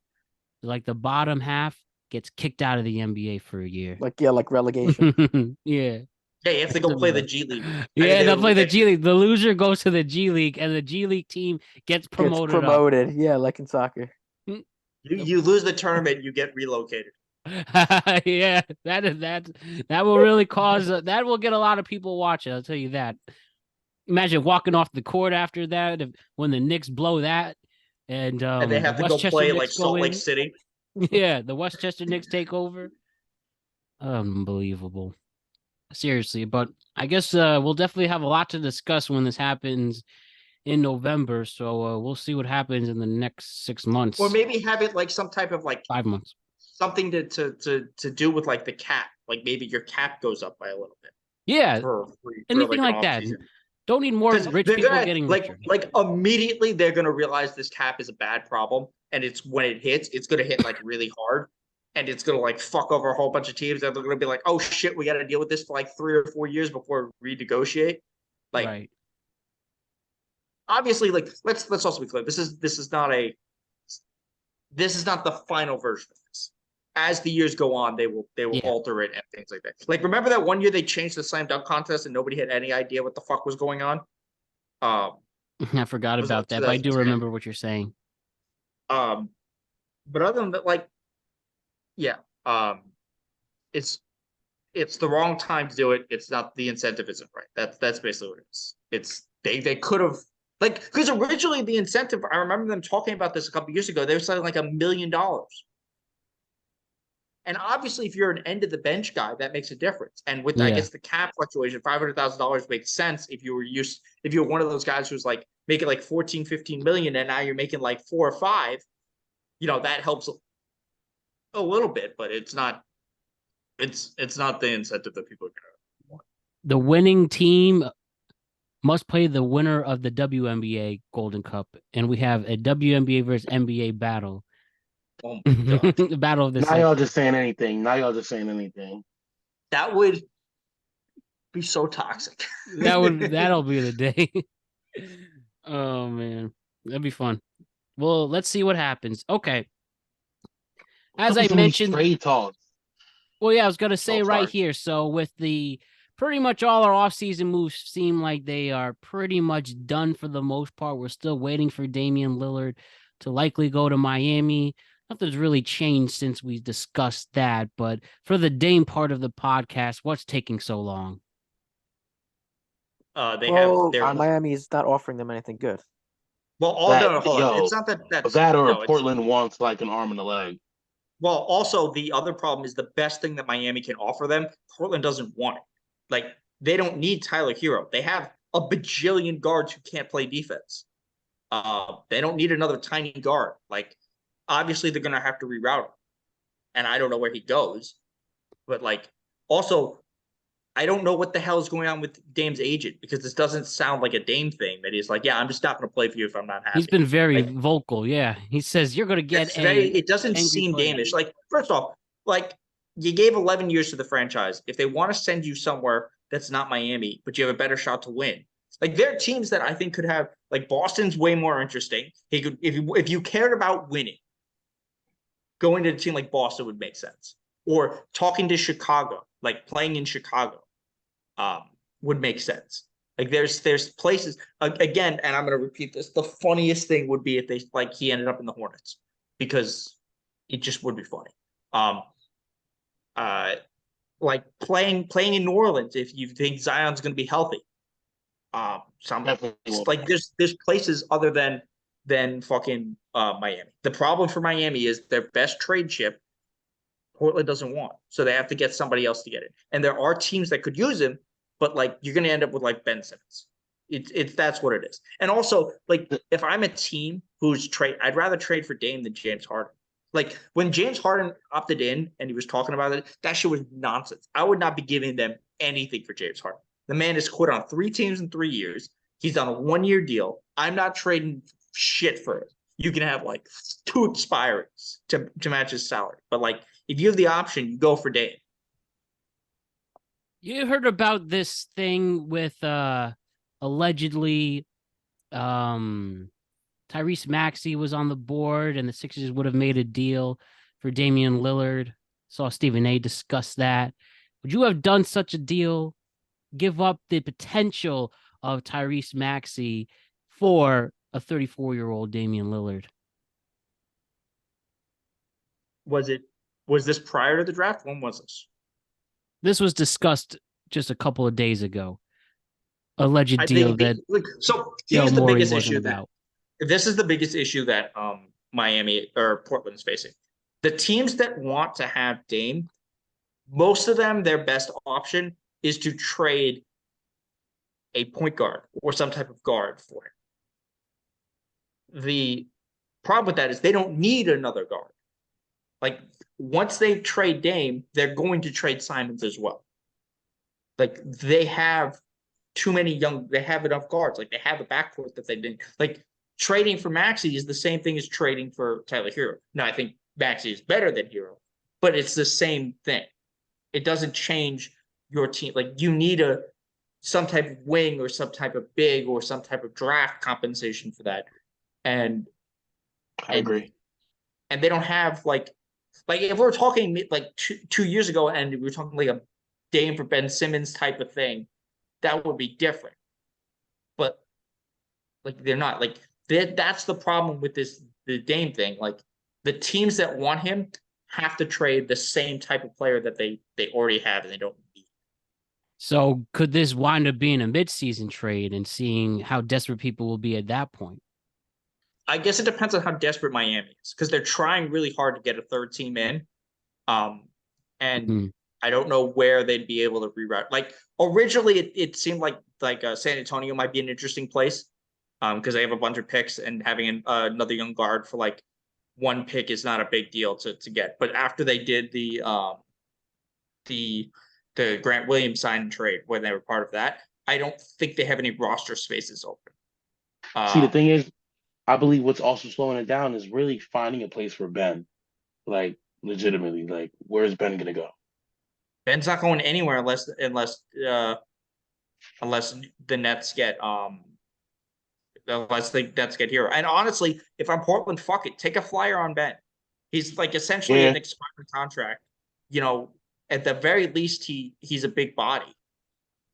like the bottom half, gets kicked out of the NBA for a year. Like relegation. Yeah. Yeah, you have to go play the G League. They'll play the G League. The loser goes to the G League, and the G League team gets promoted. Yeah, like in soccer. You lose the tournament, you get relocated. Yeah, that will really cause that will get a lot of people watching. I'll tell you that. Imagine walking off the court after that when the Knicks blow that, and they have to go play like Salt Lake City. Yeah, the Westchester Knicks take over. Unbelievable. Seriously, but I guess we'll definitely have a lot to discuss when this happens in November. So we'll see what happens in the next 6 months. Or maybe have it like some type of like 5 months. Something to do with like the cap. Like maybe your cap goes up by a little bit. Yeah. For anything like that. Don't need more rich people getting richer. Like immediately they're gonna realize this cap is a bad problem. And it's when it hits, it's gonna hit like really hard. And it's gonna like fuck over a whole bunch of teams. And they're gonna be like, oh shit, we gotta deal with this for like 3 or 4 years before we renegotiate. Like right. Obviously, like let's also be clear. This is not the final version of this. As the years go on, they will alter it and things like that. Like remember that one year they changed the slam dunk contest and nobody had any idea what the fuck was going on? I forgot about that, but I do remember what you're saying. But other than that, like, yeah, it's the wrong time to do it. It's not, the incentive isn't right. That's basically what it is. It's they could have, like, because originally the incentive, I remember them talking about this a couple years ago. They were selling like $1 million. And obviously, if you're an end of the bench guy, that makes a difference. And with I guess the cap fluctuation, $500,000 makes sense if you were one of those guys who's like making like 14, 15 million, and now you're making like 4 or 5. That helps a little bit, but it's not the incentive that people are gonna want. The winning team must play the winner of the WNBA Golden Cup, and we have a WNBA versus NBA battle. Oh my God. The battle of the now y'all just saying anything. That would be so toxic. That'll be the day. Oh man, that'd be fun. Well, let's see what happens. Okay. As I mentioned, trade talks. Well, yeah, I was gonna say right here. So with the pretty much all our offseason moves seem like they are pretty much done for the most part. We're still waiting for Damian Lillard to likely go to Miami. Nothing's really changed since we discussed that, but for the Dame part of the podcast, what's taking so long? Miami is not offering them anything good. Well, it's not that or Portland wants like an arm and a leg. Well, also the other problem is the best thing that Miami can offer them, Portland doesn't want it. Like they don't need Tyler Hero. They have a bajillion guards who can't play defense. They don't need another tiny guard. Like obviously they're gonna have to reroute him, and I don't know where he goes. But like also, I don't know what the hell is going on with Dame's agent, because this doesn't sound like a Dame thing that he's like, yeah, I'm just not going to play for you if I'm not happy. He's been very vocal. Yeah. He says you're going to get it doesn't seem Damish. Like, first off, like you gave 11 years to the franchise. If they want to send you somewhere that's not Miami, but you have a better shot to win. Like there are teams that I think could have, like Boston's way more interesting. He could, if you cared about winning, going to a team like Boston would make sense. Or talking to Chicago, like playing in Chicago. Would make sense. Like there's places again, and I'm going to repeat this. The funniest thing would be if he ended up in the Hornets, because it just would be funny. Like playing in New Orleans if you think Zion's going to be healthy. Like there's places other than fucking Miami. The problem for Miami is their best trade chip. Portland doesn't want, so they have to get somebody else to get it. And there are teams that could use him, but like you're going to end up with like Ben Simmons. It's that's what it is. And also, like if I'm a team who's I'd rather trade for Dame than James Harden. Like when James Harden opted in and he was talking about it, that shit was nonsense. I would not be giving them anything for James Harden. The man has quit on 3 teams in 3 years. He's on a 1-year deal. I'm not trading shit for it. You can have like 2 expiries to match his salary, but like if you have the option, you go for Dame. You heard about this thing with allegedly Tyrese Maxey was on the board and the Sixers would have made a deal for Damian Lillard. Saw Stephen A discuss that. Would you have done such a deal? Give up the potential of Tyrese Maxey for a 34-year-old Damian Lillard? Was this prior to the draft? When was this? This was discussed just a couple of days ago. Alleged deal that. So here's the biggest issue about. This is the biggest issue that Miami or Portland is facing. The teams that want to have Dame most of them, their best option is to trade a point guard or some type of guard for it. The problem with that is they don't need another guard. Like, once they trade Dame, they're going to trade Simons as well. Like, they have too many they have enough guards. Like, they have a backcourt that they've been, like, trading for Maxey is the same thing as trading for Tyler Hero. Now, I think Maxey is better than Hero, but it's the same thing. It doesn't change your team. Like, you need some type of wing or some type of big or some type of draft compensation for that. And I agree. And they don't have like if we're talking like 2 years ago and we were talking like a Dame for Ben Simmons type of thing, that would be different. But like, they're not. Like, that's the problem with the Dame thing. Like, the teams that want him have to trade the same type of player that they already have and they don't need. So could this wind up being a midseason trade and seeing how desperate people will be at that point? I guess it depends on how desperate Miami is, because they're trying really hard to get a third team in. And I don't know where they'd be able to reroute. Like, originally it seemed like San Antonio might be an interesting place, because they have a bunch of picks and having another young guard for like one pick is not a big deal to get. But after they did the Grant Williams sign and trade when they were part of that, I don't think they have any roster spaces open. See, the thing is, I believe what's also slowing it down is really finding a place for Ben. Like, legitimately, like, where's Ben gonna go? Ben's not going anywhere unless the Nets get Hero. And honestly, if I'm Portland, fuck it, take a flyer on Ben. He's like essentially an expired contract. You know, at the very least, he's a big body.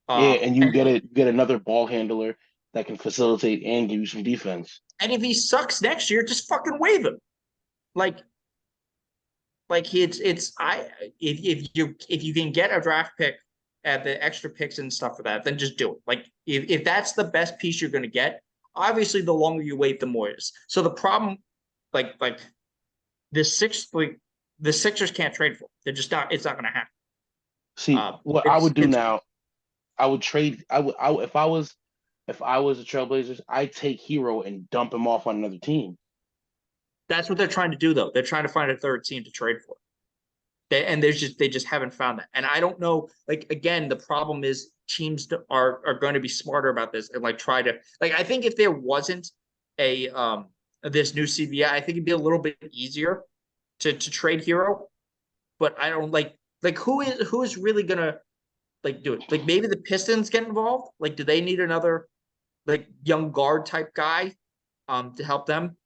And you get another ball handler that can facilitate and give you some defense. And if he sucks next year, just fucking waive him. If you can get a draft pick at the extra picks and stuff for that, then just do it. Like, if that's the best piece you're going to get, obviously the longer you wait, the more it is. So the problem, the Sixers can't trade for. They're just not. It's not going to happen. See, what I would do now, I would trade. If I was the Trailblazers, I'd take Hero and dump him off on another team. That's what they're trying to do, though. They're trying to find a third team to trade for. They just haven't found that. And I don't know. Like, again, the problem is teams are going to be smarter about this and like try to like. I think if there wasn't this new CBA, I think it'd be a little bit easier to trade Hero. But I don't like who is really gonna like do it? Like, maybe the Pistons get involved. Like, do they need another like young guard type guy to help them?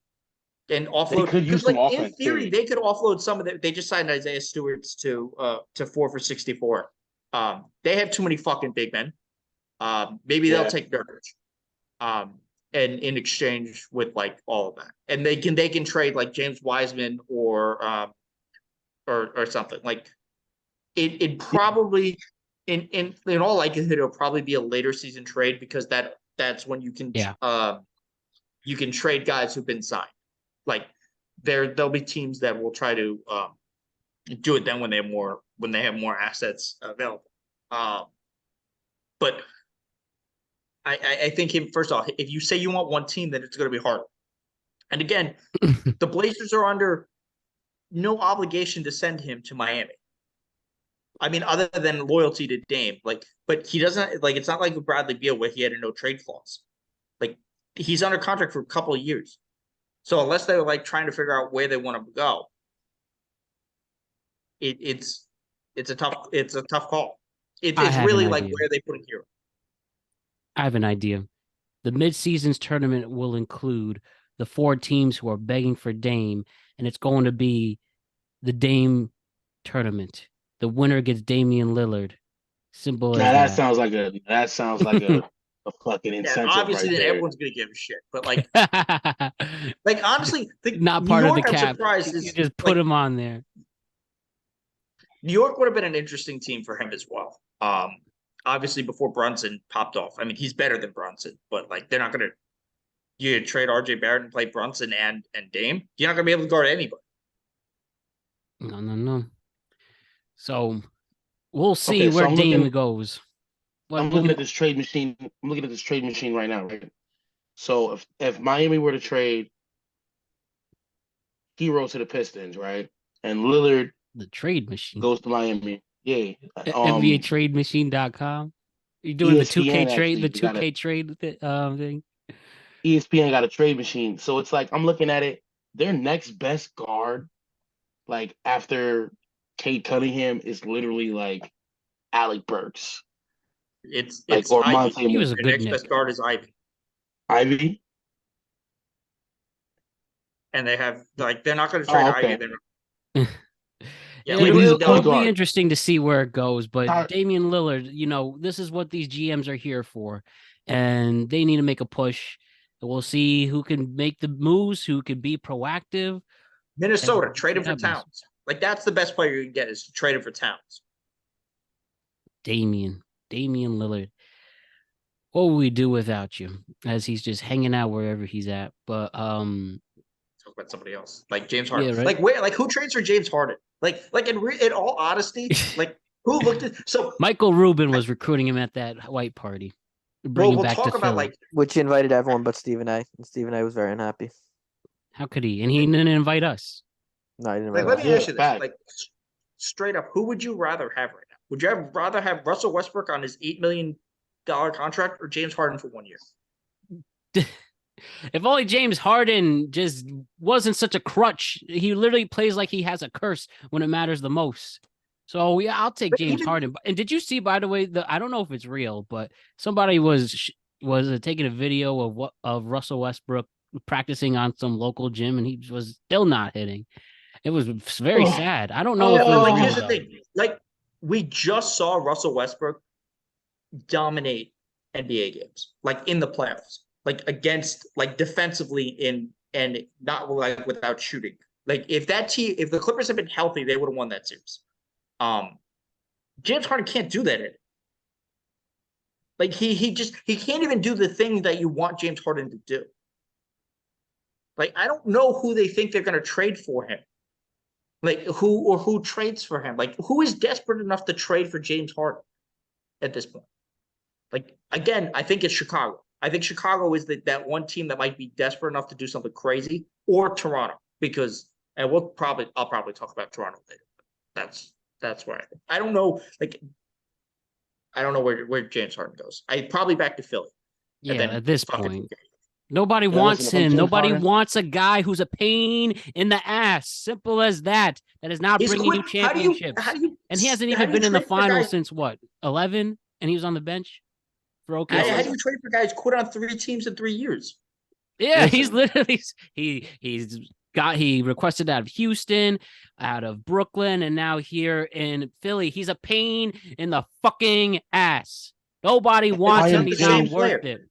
And offload. They could use some offense. In theory, they could offload some of the. They just signed Isaiah Stewart's to 4 for $64. They have too many fucking big men. Maybe they'll take Nurkic. And in exchange with like all of that, and they can trade like James Wiseman or something like. It probably in all likelihood it'll probably be a later season trade because that's when you can you can trade guys who've been signed. Like, there'll be teams that will try to do it then when they have more assets available. But I think first off, if you say you want one team, then it's going to be hard. And again, the Blazers are under no obligation to send him to Miami. I mean, other than loyalty to Dame, but he doesn't it's not like with Bradley Beal where he had a no trade clause. Like, he's under contract for a couple of years. So unless they're like trying to figure out where they want to go, it's a tough call. It's really like where they put it here. I have an idea. The mid-seasons tournament will include the 4 teams who are begging for Dame, and it's going to be the Dame tournament. The winner gets Damian Lillard. Simple as that. That sounds like a fucking incentive. Obviously, right that there. Everyone's gonna give a shit, but like honestly, not New part York, of the cap. You just put him on there. New York would have been an interesting team for him as well. Obviously, before Brunson popped off. I mean, he's better than Brunson, but like they're not gonna. You trade RJ Barrett and play Brunson and Dame. You're not gonna be able to guard anybody. No. So We'll see Okay, so where I'm Dame goes. I'm looking at this trade machine. I'm looking at this trade machine right now, right? So if Miami were to trade Hero to the Pistons, right, and Lillard the trade machine goes to Miami, yeah, NBATradeMachine.com. You're doing the 2K ESPN trade, the actually 2K trade thing. ESPN got a trade machine. So it's like I'm looking at it. Their next best guard, like after Kate Cunningham, is literally like Alec Burks, It's like or Ivy. Monte He was a Their good next best Nick. guard is Ivy. Ivy. And they have they're not going to trade Ivy. Okay. Yeah, It'll be guard. interesting to see where it goes. But Damian Lillard, this is what these GMs are here for, and they need to make a push. We'll see who can make the moves, who can be proactive. Minnesota, trade him for Towns. Like, that's the best player you can get, is to trade him for Towns. Damian Lillard. What would we do without you? As he's just hanging out wherever he's at. But talk about somebody else, like James Harden. Yeah, right? Like who trades for James Harden? Like in all honesty, like who looked at Michael Rubin was recruiting him at that white party. Bring him back to Philly. Which he invited everyone but Stephen A. And Stephen A was very unhappy. How could he? And he didn't invite us. No, he didn't invite let us. me ask you this. Like, straight up, who would you rather have right now? Would you rather have Russell Westbrook on his $8 million contract or James Harden for 1 year? If only James Harden just wasn't such a crutch. He literally plays like he has a curse when it matters the most. So yeah, I'll take James Harden. And did you see, by the way, I don't know if it's real, but somebody was taking a video of Russell Westbrook practicing on some local gym, and he was still not hitting. It was very sad. I don't know if it was real. Here's the thing. Like, we just saw Russell Westbrook dominate NBA games, like in the playoffs, like against, like defensively and not like without shooting. Like, if the Clippers had been healthy, they would have won that series. James Harden can't do that. Like, he can't even do the thing that you want James Harden to do. Like, I don't know who they think they're going to trade for him. Like, who trades for him? Like, who is desperate enough to trade for James Harden at this point? Like, again, I think it's Chicago. I think Chicago is that one team that might be desperate enough to do something crazy, or Toronto, because, and I'll probably talk about Toronto later. That's where I don't know. Like, I don't know where James Harden goes. Probably back to Philly. Yeah, at this point. Nobody wants him. Nobody wants a guy who's a pain in the ass. Simple as that. That is not bringing you championships. And he hasn't even been in the finals since what, 11? And he was on the bench for OKC. How do you trade for guys quit on 3 teams in 3 years? Yeah, he's literally he requested out of Houston, out of Brooklyn, and now here in Philly. He's a pain in the fucking ass. Nobody wants him. He's not worth it.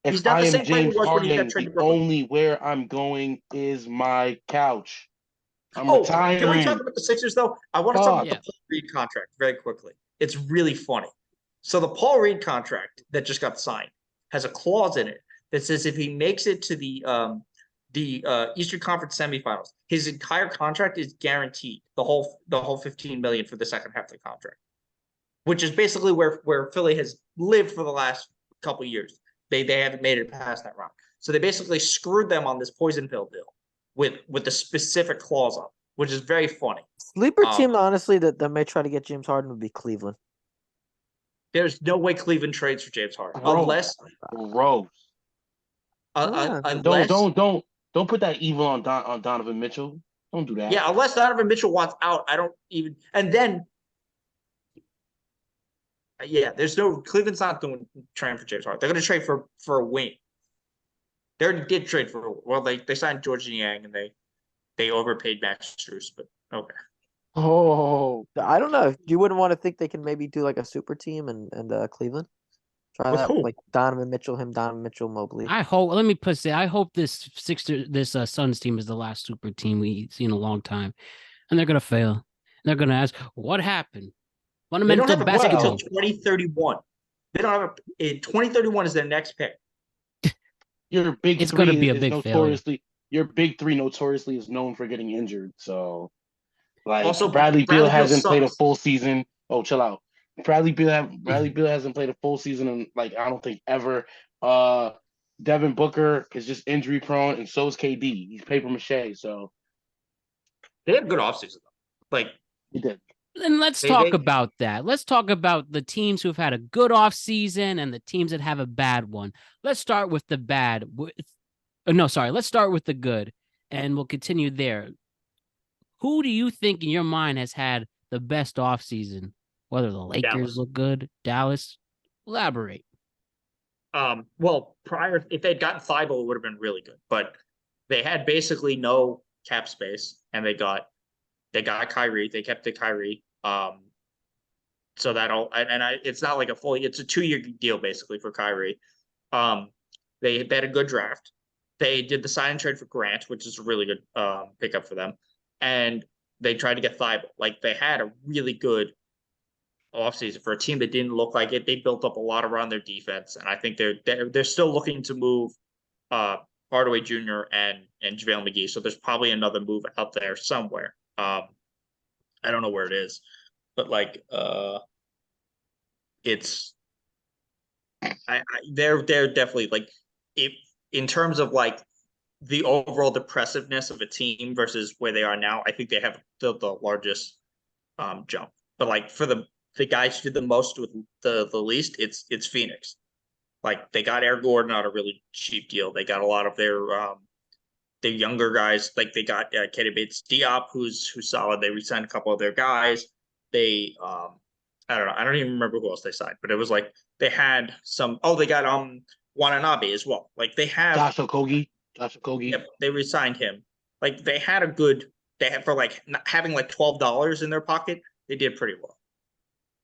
If I am James Harden, the only where I'm going is my couch. I'm retiring. Can we talk about the Sixers, though? I want to talk about the Paul Reed contract very quickly. It's really funny. So the Paul Reed contract that just got signed has a clause in it that says if he makes it to the Eastern Conference semifinals, his entire contract is guaranteed, the whole $15 million for the second half of the contract, which is basically where Philly has lived for the last couple of years. They haven't made it past that round. So they basically screwed them on this poison pill deal with the specific clause on it, which is very funny. Sleeper team, honestly, that may try to get James Harden would be Cleveland. There's no way Cleveland trades for James Harden unless don't put that evil on Donovan Mitchell. Don't do that. Yeah, unless Donovan Mitchell wants out, I don't even. And then, yeah, Cleveland's not doing trade for James Harden. They're going to trade for a wing. They already did trade they signed George Niang and they overpaid Max Strus, but okay. Oh, I don't know. You wouldn't want to think they can maybe do like a super team and Cleveland? Try with that, who? like Donovan Mitchell, Mobley. I hope this Suns team is the last super team we've seen in a long time, and they're gonna fail. And they're gonna ask, what happened? Fundamental they don't have basketball. a pick until 2031. They don't have in 2031 is their next pick. Your big it's three gonna be a is big notoriously failure. Your big three notoriously is known for getting injured. So, like, also, Bradley Beal hasn't sucks. played a full season. Oh, chill out. Bradley Beal hasn't played a full season in like I don't think ever. Devin Booker is just injury prone, and so is KD. He's paper mache, so They had a good offseason though. Like he did. And let's talk about that. Let's talk about the teams who've had a good off season and the teams that have a bad one. Let's start with the bad. Let's start with the good, and we'll continue there. Who do you think in your mind has had the best off season? Whether the Lakers look good, Dallas, elaborate. Well, if they'd gotten Thibault, it would have been really good. But they had basically no cap space, and they got Kyrie. They kept the Kyrie. So it's not like it's a 2-year deal basically for Kyrie. They had a good draft. They did the sign and trade for Grant, which is a really good pickup for them. And they tried to get Thibault. Like they had a really good offseason for a team that didn't look like it. They built up a lot around their defense, and I think they're still looking to move Hardaway Jr. and JaVale McGee. So there's probably another move out there somewhere. I don't know where it is, but like they're definitely like if in terms of like the overall depressiveness of a team versus where they are now, I think they have the largest jump. But like for the guys who did the most with the least, it's Phoenix. Like they got Eric Gordon out a really cheap deal. They got a lot of their younger guys. Like they got Keita Bates-Diop, who's solid. They re-signed a couple of their guys. They I don't know. I don't even remember who else they signed, but it was like they had some. Oh, they got Watanabe as well. Like they have Josh Okogie. Yep, they re-signed him. Like they had for like having like $12 in their pocket. They did pretty well.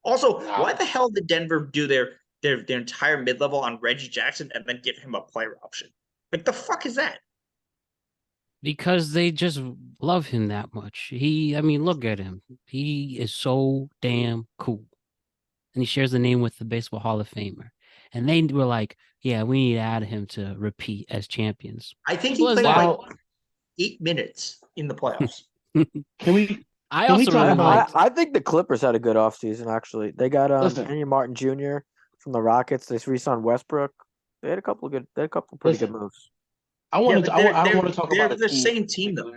Also, why the hell did Denver do their entire mid-level on Reggie Jackson and then give him a player option? Like the fuck is that? Because they just love him that much. Look at him. He is so damn cool. And he shares the name with the Baseball Hall of Famer. And they were like, yeah, we need to add him to repeat as champions. I think he played like 8 minutes in the playoffs. I think the Clippers had a good offseason, actually. They got Kenyon Martin Jr. from the Rockets. They re-signed Westbrook. They had a couple pretty good moves. I want to talk about the same team though.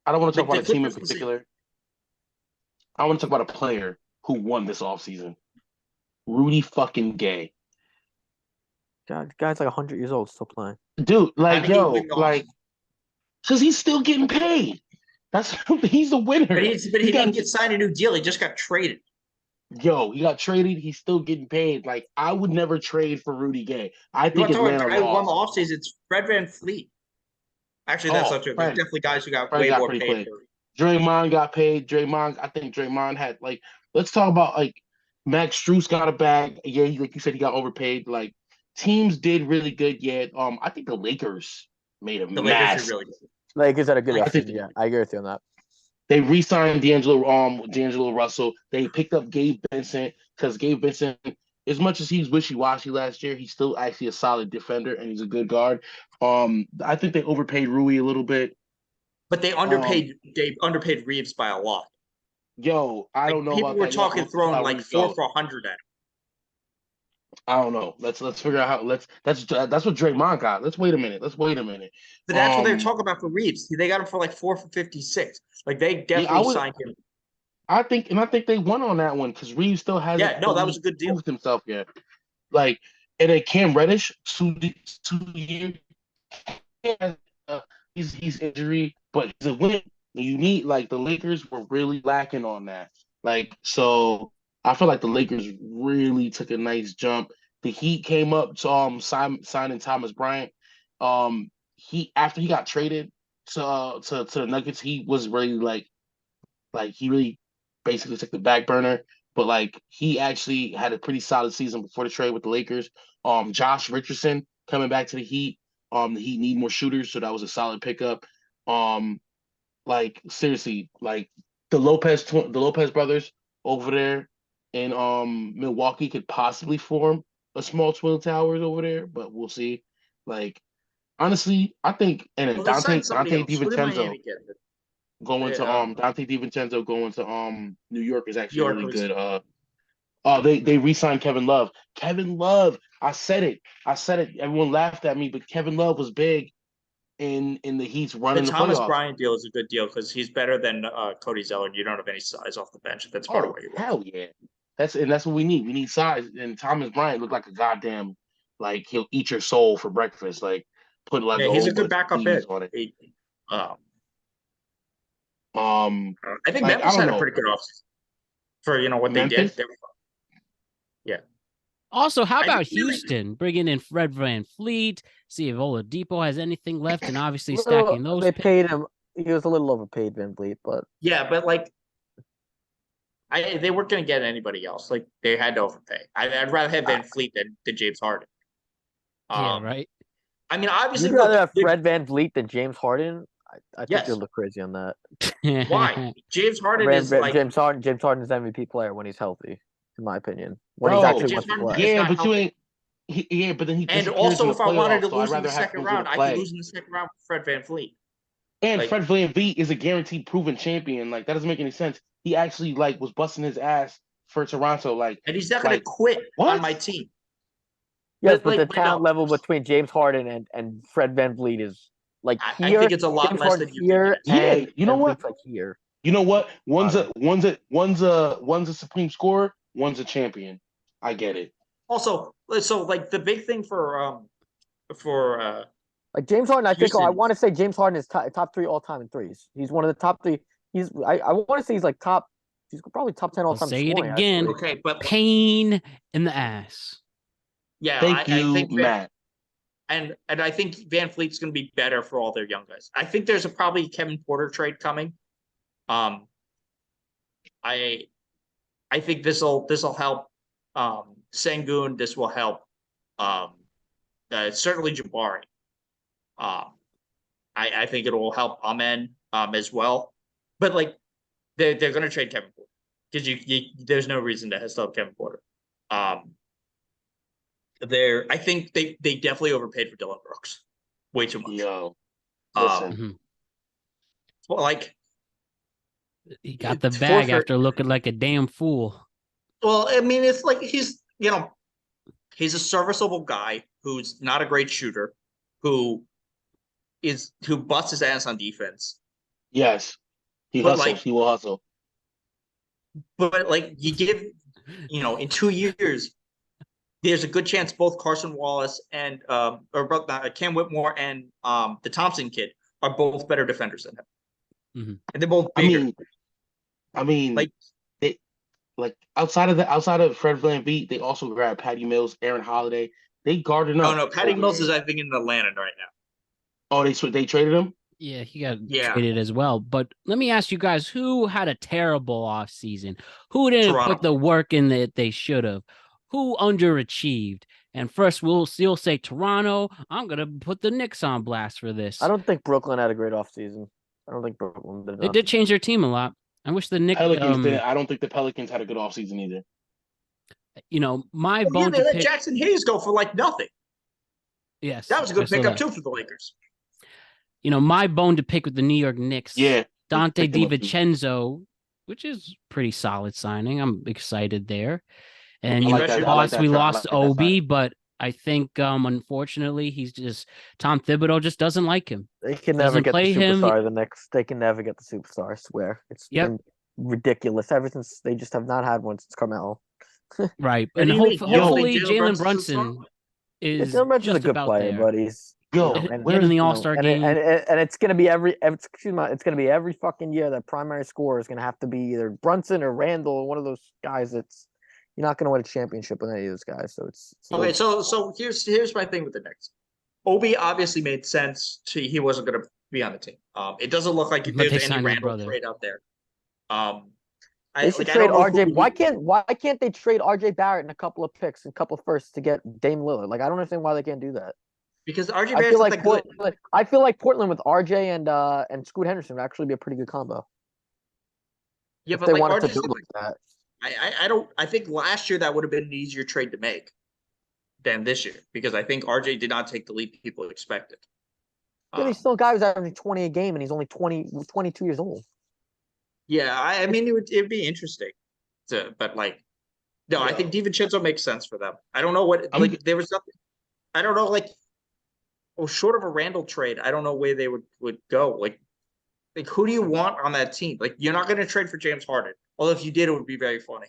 I don't want to talk about a team in particular. I want to talk about a player who won this offseason. Rudy fucking Gay. God, the guy's like 100 years old, still playing. Dude, because he's still getting paid. He's a winner. But he didn't get signed a new deal. He just got traded. Yo, he got traded. He's still getting paid. Like I would never trade for Rudy Gay. I think his man who won the offseason. It's Fred VanVleet. Actually, that's not true. There's definitely guys who got way more paid. Draymond got paid. I think Draymond had like. Let's talk about like Max Strus got a bag. Yeah, like you said, he got overpaid. Like teams did really good. Yet, I think the Lakers made a mess. Lakers are really good. Lakers had a good offseason. Yeah, I agree with you on that. They re-signed D'Angelo Russell. They picked up Gabe Vincent because Gabe Vincent, as much as he's wishy-washy last year, he's still actually a solid defender and he's a good guard. I think they overpaid Rui a little bit. But they underpaid Reeves by a lot. Yo, I don't know. People were talking throwing like 4 for 100 at him. I don't know. Let's figure out how. That's what Draymond got. Let's wait a minute. But that's what they were talking about for Reeves. They got him for like 4 for 56. Like they definitely signed him. I think they won on that one because Reeves still hasn't. Yeah, no, that was a good deal. Proved himself yet. Like, and then Cam Reddish, 2 years. He's injury, but he's a win. You need like the Lakers were really lacking on that. Like so. I feel like the Lakers really took a nice jump. The Heat came up to signing Thomas Bryant. After he got traded to the Nuggets, he was really like he really basically took the back burner. But like he actually had a pretty solid season before the trade with the Lakers. Josh Richardson coming back to the Heat. The Heat need more shooters, so that was a solid pickup. Like seriously, like the Lopez brothers over there in Milwaukee could possibly form a small Twin Towers over there, but we'll see. Like honestly, I think Dante DiVincenzo. going to Dante DiVincenzo going to New York is actually really York was- good. They re-signed Kevin Love. Kevin Love, I said it. Everyone laughed at me, but Kevin Love was big in the Heat's run The in the Thomas playoffs. Bryant deal is a good deal because he's better than Cody Zeller, and you don't have any size off the bench. That's part of what you want. Hell yeah. That's what we need. We need size. And Thomas Bryant looked like a goddamn he'll eat your soul for breakfast. Like put like Yeah, a he's whole a good bunch of backup cheese hit. on it. I think I Memphis don't had a know. pretty good offseason for what Memphis? they did. Yeah. Also, how I about think really- Houston bringing in Fred VanVleet? See if Oladipo has anything left, and obviously Little- stacking those. They picks. paid him. He was a little overpaid, Van Vliet, but Yeah, but they weren't going to get anybody else. Like they had to overpay. I'd rather have Van Fleet than James Harden. Yeah, right. I mean, obviously, you'd rather have look, Fred Van Vliet than James Harden. I think Yes. you're a little crazy on that. why? James Harden is like James Harden is MVP player when he's healthy, in my opinion. When Bro, he's actually James wants to Harden play. is Yeah, not but you healthy. ain't. But then he And disappears also, in the if I wanted to playoffs, so I'd lose in rather the have second him go to round, I play. could lose in the second round with Fred Van Fleet. And Like- Fred VanVleet is a guaranteed proven champion. Like that doesn't make any sense. He actually was busting his ass for Toronto. Like And he's not going to Like, quit what? on my team. Yes, But, but the but talent no. level between James Harden and Fred Van Vliet is like I here. think it's a lot James less Harden than you think here, it is. Yeah, and you know Van what? Vliet's like here. You know what? One's Got a supreme scorer. One's a champion. I get it. Also, so like the big thing for Like James Harden, I think I Houston- want to say James Harden is top 3 all time in threes. He's one of the top 3. I want to say he's like top. He's probably top 10 all I'll time. say it scoring, again. actually. okay, but Pain in the ass. yeah, Thank I you, think Matt. and I think Van Fleet's going to be better for all their young guys. I think there's probably Kevin Porter trade coming. I think this'll help Sengun. This will help certainly Jabari. I think it will help Amen as well. But like they're going to trade Kevin Porter because there's no reason to still have Kevin Porter. I think they definitely overpaid for Dylan Brooks, way too much. Yo, listen. Mhm. Well, like He got the bag after looking like a damn fool. Well, I mean, it's like he's a serviceable guy who's not a great shooter, who busts his ass on defense. Yes, he But, hustles. He will hustle. But like you give, in 2 years, there's a good chance both Carson Wallace and Cam Whitmore and the Thompson kid are both better defenders than him, and they're both bigger. I mean, Like- outside of Fred VanVleet, they also grabbed Patty Mills, Aaron Holiday. They guarded up. No, Patty over Mills there. is I think in Atlanta right now. Oh, they traded him. Yeah, he got Yeah. traded as well. But let me ask you guys, who had a terrible offseason? Who didn't Toronto. put the work in that they should have? Who underachieved? And first, we'll still say Toronto. I'm going to put the Knicks on blast for this. I don't think Brooklyn had a great offseason. I don't think Brooklyn did. They did change their team a lot. I wish the Knicks, Pelicans didn't. I don't think the Pelicans had a good offseason either. my Well, bone they to let pick. Jackson Hayes go for like nothing. Yes, That was a I good saw pickup that. too for the Lakers. My bone to pick with the New York Knicks. Yeah, Dante picked him up too. DiVincenzo, which is pretty solid signing. I'm excited there. And I like that. I like that we tra- I lost like that Obi, signing. but I think unfortunately Tom Thibodeau just doesn't like him. They can Doesn't never get the play him. superstar. The Knicks, they can never get the superstar. I swear, it's Yep. been ridiculous ever since they just have not had one since Carmelo. Right. What And do you mean? You don't hopefully think Jalen Brunson's a Brunson star? is Jalen Brunson's just a good about player, there. but he's Yo, And where's get in the you know, All-Star and game. it's gonna be it's gonna be every fucking year that primary scorer is gonna have to be either Brunson or Randall or one of those guys. You're not gonna win a championship with any of those guys. So it's Okay, so here's my thing with the Knicks. Obi obviously made sense. He wasn't going to be on the team. It doesn't look like But they there's any signed his Randall brother. trade out there. They should trade RJ. Why can't they trade RJ Barrett and a couple of picks and a couple of firsts to get Dame Lillard? Like I don't understand why they can't do that. Because RJ I Barrett's feel not like that good. I feel like Portland with RJ and Scoot Henderson would actually be a pretty good combo. Yeah, If but they like wanted to RJ's build not like that. I don't. I think last year that would have been an easier trade to make than this year because I think RJ did not take the leap people expected. Yeah, he's still a guy who's averaging 20 a game, and he's only 22 years old. Yeah, I mean, it'd be interesting. But like, no, I think DiVincenzo makes sense for them. I don't know what like there was nothing. I don't know like, well, short of a Randall trade, I don't know where they would go. Like who do you want on that team? Like you're not going to trade for James Harden. Although if you did, it would be very funny.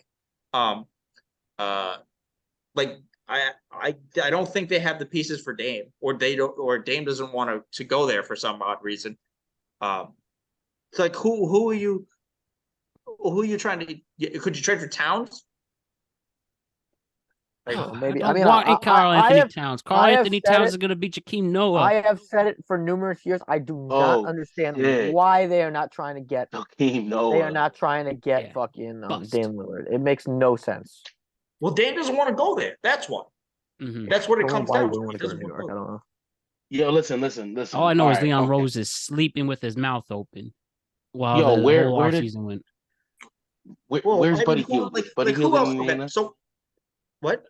Like I don't think they have the pieces for Dame, or they don't, or Dame doesn't want to go there for some odd reason. It's like who are you trying to? Could you trade for Towns? Like, Maybe. I mean, Carl Anthony Towns. Carl Anthony Towns it, is going to beat Jakeem Noah. I have said it for numerous years. I do not understand why they are not trying to get Jakeem Noah. They are not trying to get fucking Dame Lillard. It makes no sense. Well, Dame doesn't want to go there. That's why. That's what it comes down to. He doesn't want to go to New York. I don't know. Yo, listen. All I know is Leon Rose is sleeping with his mouth open while the whole offseason went. Where's Buddy Hield? Buddy Hield in Indiana? So, what?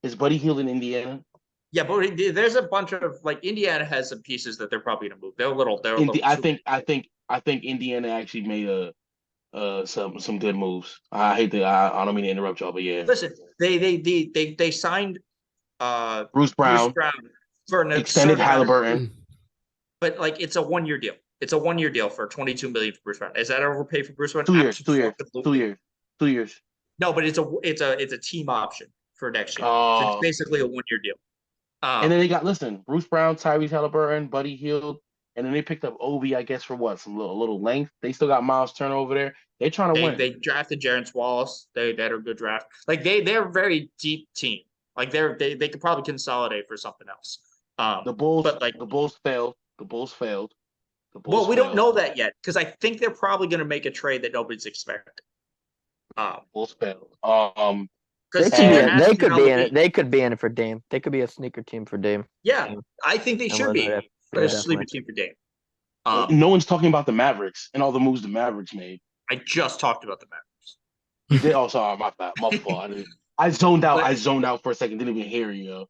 Is Buddy Hield in Indiana? Yeah, but there's a bunch of like Indiana has some pieces that they're probably gonna move. They're a little. I think Indiana actually made some good moves. I don't mean to interrupt y'all, but yeah. Listen, they signed Bruce Brown for an extended Halliburton, but like it's a 1-year deal. It's a 1-year deal for $22 million for Bruce Brown. Is that overpaid for Bruce Brown? 2 years. No, but it's a team option for next year. Oh. So it's basically a 1-year deal. And then they got Bruce Brown, Tyrese Halliburton, Buddy Hield, and then they picked up Obi, I guess, for what, some little length. They still got Miles Turner over there. They're trying to win. They drafted Jarrett Wallace. That are a good draft. Like they're a very deep team. Like they could probably consolidate for something else. The Bulls failed. Well, we don't know that yet because I think they're probably going to make a trade that nobody's expecting. Bulls failed. They could be in it. They could be in it for Dame. They could be a sneaker team for Dame. Yeah, I think they should be a sleeper team for Dame. No one's talking about the Mavericks and all the moves the Mavericks made. I just talked about the Mavericks. You did? Oh, sorry, my fault. I zoned out. I zoned out for a second. Didn't even hear you.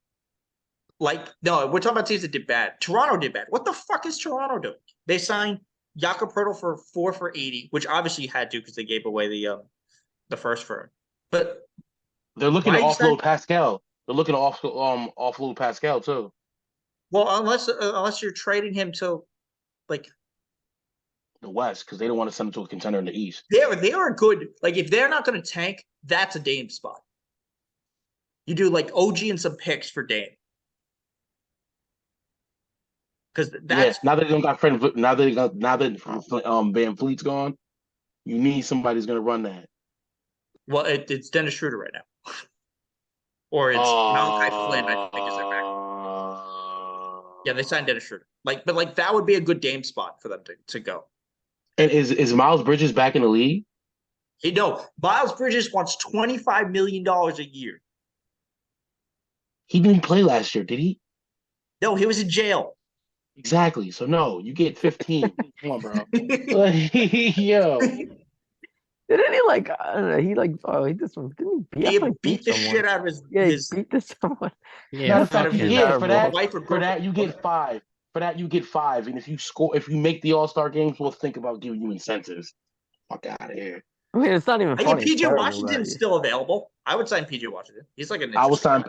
Like, no, we're talking about teams that did bad. Toronto did bad. What the fuck is Toronto doing? They signed Jakob Poeltl for 4 for $80, which obviously you had to because they gave away the first for him. But they're looking to offload Pascal. They're looking to offload Pascal too. Well, unless you're trading him to like the West, because they don't want to send him to a contender in the East. They are good. Like if they're not going to tank, that's a Dame spot. You do like OG and some picks for Dame. Because that's now that they don't got now that Van Fleet's gone, you need somebody who's going to run that. Well, it's Dennis Schroeder right now, or it's Malachi Flynn. I think is their back. Yeah, they signed Dennis Schroeder. But that would be a good Dame spot for them to go. And is Miles Bridges back in the league? Miles Bridges wants $25 million a year. He didn't play last year, did he? No, he was in jail. Exactly. So no, you get 15. Come on, bro. Yo. Didn't he I don't know, he did some, didn't he beat the shit out of his he beat someone. Yeah, for that you get 5. For that you get 5. And if you make the All-Star games, we'll think about giving you incentives. Fuck out of here. I mean, it's not even funny. PJ Washington's still available. I would sign PJ Washington. He's like I would sign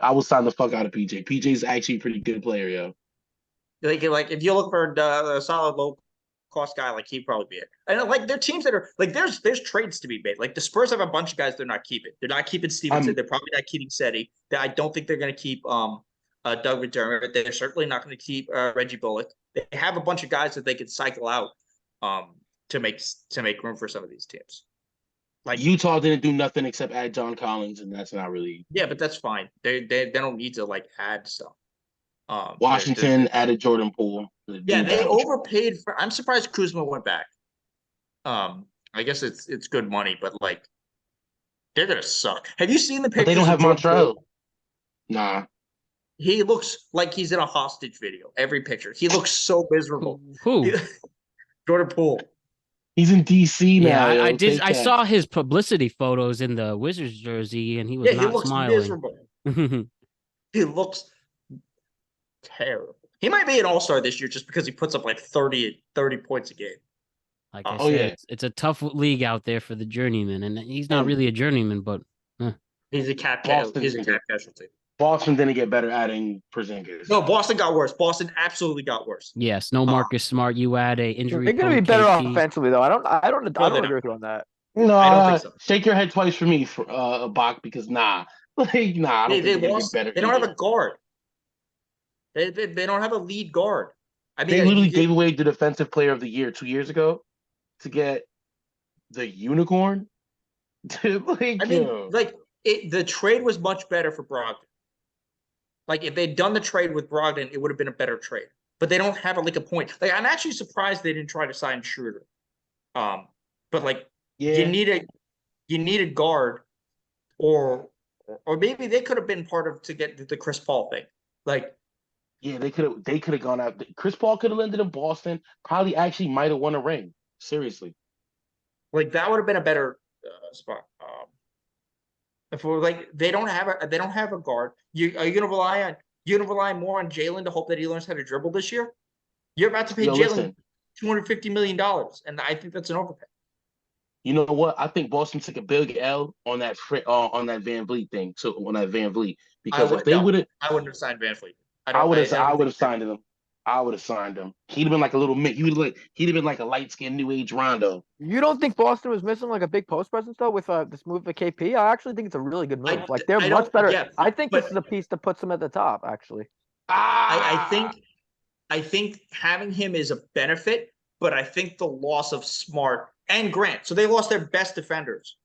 the fuck out of PJ. PJ's actually a pretty good player, yo. Like if you look for a solid low cost guy, like he'd probably be it. And like there are teams that are like there's trades to be made. Like the Spurs have a bunch of guys they're not keeping. They're not keeping Stevenson. They're probably not keeping Seti. I don't think they're going to keep Doug McDermott. They're certainly not going to keep Reggie Bullock. They have a bunch of guys that they could cycle out to make room for some of these teams. Like Utah didn't do nothing except add John Collins, and that's not really. Yeah, but that's fine. They don't need to like add stuff. Washington added Jordan Poole. Yeah, they overpaid for. I'm surprised Kuzma went back. I guess it's good money, but like they're gonna suck. Have you seen the pictures? But they don't have Montreal. Nah. He looks like he's in a hostage video. Every picture, he looks so miserable. Who? Jordan Poole. He's in DC now. Yeah, I saw his publicity photos in the Wizards jersey, and he was not smiling. Miserable. He looks terrible. He might be an all-star this year just because he puts up like 30 points a game. Like I Oh, said, yeah. it's a tough league out there for the journeyman, and he's not And- really a journeyman, but He's a cap Boston- casualty. Boston didn't get better adding Porzingis. No, Boston got worse. Boston absolutely got worse. yes, no Marcus Smart. You add a injury. They're going to be better KP. offensively, though. I don't they're agree not. with you on that. No, I don't think so. Shake your head twice for me, for Bach, because nah, like nah, I don't think they're gonna get better. They don't have a guard. They don't have a lead guard. I mean, They literally gave away the defensive player of the year 2 years ago to get the unicorn. The trade was much better for Brogdon. Like if they'd done the trade with Brogdon, it would have been a better trade. But they don't have a point. Like I'm actually surprised they didn't try to sign Schroeder. But like you need a guard, or maybe they could have been part of to get the Chris Paul thing. Like they could have gone out. Chris Paul could have landed in Boston. Probably actually might have won a ring. Seriously, like that would have been a better spot. If we're like they don't have a guard. Are you gonna rely more on Jalen to hope that he learns how to dribble this year? You're about to pay Jalen $250 million, and I think that's an overpay. You know what? I think Boston took a big L on that Van Vliet thing. So on that Van Vliet, because if they would I wouldn't have signed Van Vliet. I would have signed him. I would have signed him. He'd have been like a little mid. He'd have been like a light skinned new age Rondo. You don't think Boston was missing like a big post presence though with this move for KP? I actually think it's a really good move. They're much better. Yeah, I think this is a piece that puts them at the top. Actually, I think having him is a benefit, but I think the loss of Smart and Grant, so they lost their best defenders.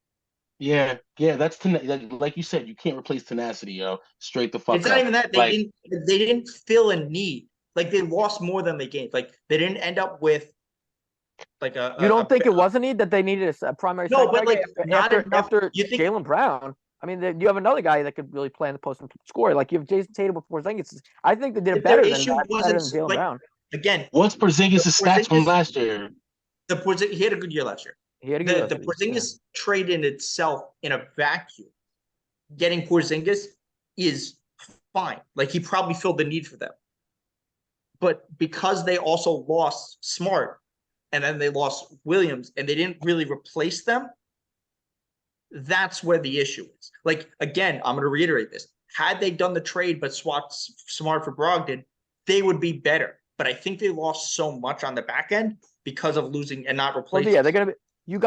Yeah, that's like you said, you can't replace tenacity, yo. Straight the fuck up. It's not even that they didn't fill a need. Like they lost more than they gained. Like they didn't end up with like a. You don't think it was a need that they needed a primary? No, but like after Jaylen Brown. I mean, you have another guy that could really play in the post and score. Like you have Jason Tatum with Porzingis. I think they did it better than Jaylen Brown. Again, what's Porzingis' stats from last year? He had a good year last year. The Porzingis trade in itself, in a vacuum, getting Porzingis is fine. Like he probably filled the need for them. But because they also lost Smart and then they lost Williams and they didn't really replace them, that's where the issue is. Like, again, I'm going to reiterate this. Had they done the trade but swapped Smart for Brogdon, they would be better. But I think they lost so much on the back end because of losing and not replacing. Well, yeah, they're going to be. You're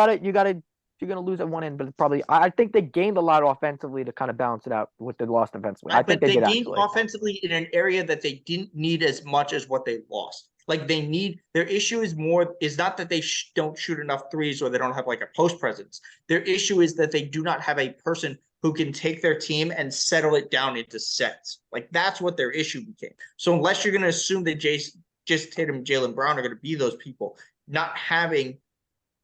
gonna lose at one end, but probably I think they gained a lot offensively to kind of balance it out with the lost offensively. I think they gained actually. Offensively in an area that they didn't need as much as what they lost. Like their issue is not that they don't shoot enough threes or they don't have like a post presence. Their issue is that they do not have a person who can take their team and settle it down into sets. Like that's what their issue became. So unless you're going to assume that just Tatum and Jaylen Brown are going to be those people, not having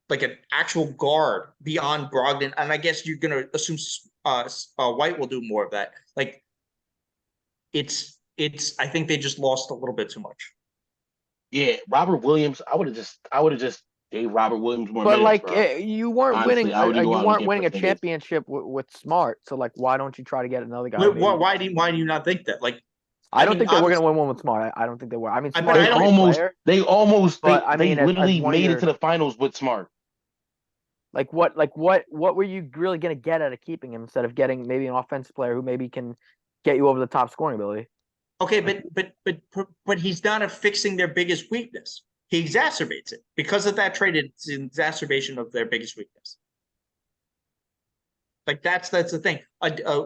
like an actual guard beyond Brogdon, and I guess you're gonna assume White will do more of that. Like, it's. I think they just lost a little bit too much. Yeah, Robert Williams. I would have just gave Robert Williams more. But minutes, you weren't winning. You weren't winning a championship with Smart. So like, why don't you try to get another guy? Why do you not think that? Like, I don't think they were going to win one with Smart. I don't think they were. I mean, Smart they literally made it to the finals with Smart. What were you really going to get out of keeping him instead of getting maybe an offensive player who maybe can get you over the top scoring ability? Okay, but he's not fixing their biggest weakness. He exacerbates it because of that trade. It's an exacerbation of their biggest weakness. Like that's the thing.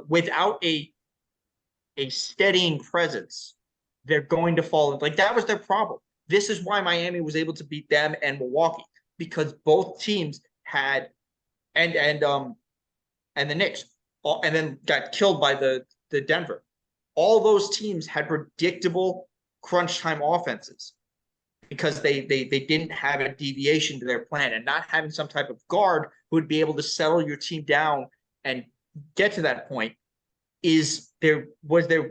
Without a steadying presence, they're going to fall. Like that was their problem. This is why Miami was able to beat them and Milwaukee, because both teams had and the Knicks and then got killed by the Denver. All those teams had predictable crunch time offenses because they didn't have a deviation to their plan, and not having some type of guard who would be able to settle your team down and get to that point was their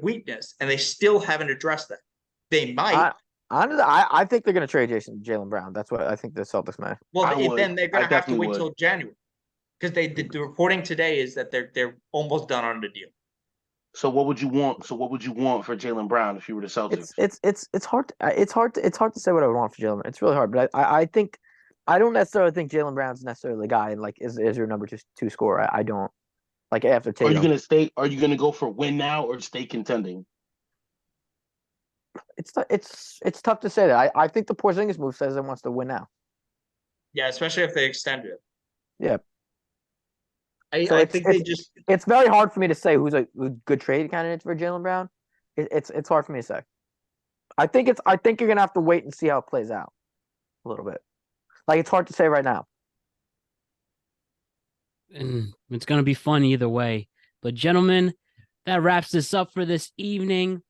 weakness, and they still haven't addressed that. They might. I think they're going to trade Jaylen Brown. That's what I think the Celtics may. Well, then they're going to have to wait till January, because the reporting today is that they're almost done on the deal. So what would you want? So what would you want for Jaylen Brown if you were the Celtics? It's hard to say what I would want for Jalen. It's really hard, but I think I don't necessarily think Jalen Brown's necessarily the guy and like is your number two scorer. I don't like after Are you Tatum. gonna stay? Are you gonna go for win now or stay contending? It's tough to say that. I think the Porzingis move says it wants to win now. Yeah, especially if they extend it. Yeah. I think they just. It's very hard for me to say who's a good trade candidate for Jaylen Brown. It's hard for me to say. I think you're gonna have to wait and see how it plays out a little bit. Like it's hard to say right now. And it's going to be fun either way. But gentlemen, that wraps this up for this evening.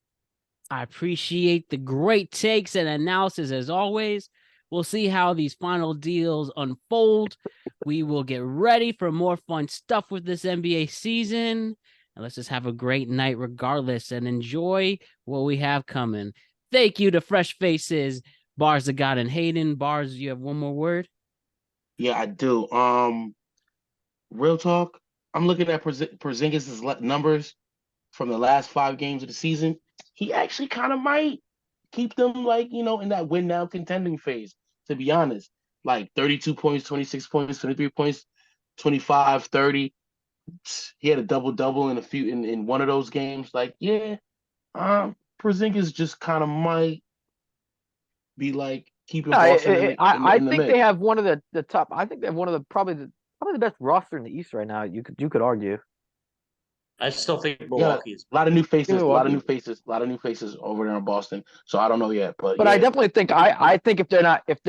I appreciate the great takes and analysis as always. We'll see how these final deals unfold. We will get ready for more fun stuff with this NBA season. And let's just have a great night regardless and enjoy what we have coming. Thank you to Fresh Faces, Bars of God and Hayden. Bars, you have one more word? Yeah, I do. Real talk. I'm looking at Porzingis' numbers from the last 5 games of the season. He actually kind of might keep them like, in that win now contending phase, to be honest. Like 32 points, 26 points, 23 points, 25, 30. He had a double-double in one of those games. Like, yeah, Porzingis just kind of might be like keeping Boston in I the think mix. they have one of the top. I think they have one of the probably the best roster in the East right now. You could argue. I still think Yeah, Milwaukee is. a lot of new faces, a lot of Milwaukee. new faces over there in Boston. So I don't know yet, but But yeah. I definitely think I think if they're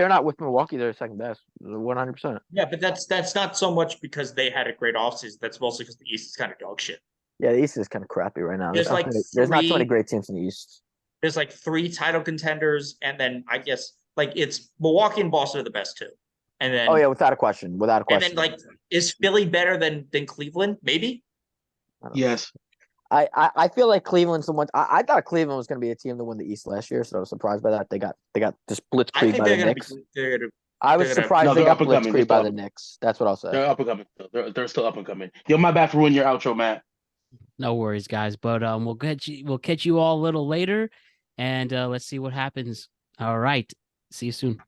not with Milwaukee, they're second best, 100%. Yeah, but that's not so much because they had a great offseason. That's mostly because the East is kind of dog shit. Yeah, the East is kind of crappy right now. There's There's not so many great teams in the East. There's like 3 title contenders, and then I guess like it's Milwaukee and Boston are the best 2. And then Without a question. And then like is Philly better than Cleveland? Maybe. Yes. I feel like Cleveland's the one. I thought Cleveland was going to be a team to win the East last year, so I was surprised by that. They got just blitzkrieg by the Knicks. I was surprised they got blitzkrieg by the Knicks. That's what I'll say. They're up and coming. They're still up and coming. Yo, my bad for ruining your outro, Matt. No worries, guys. But we'll catch you all a little later, and let's see what happens. All right. See you soon.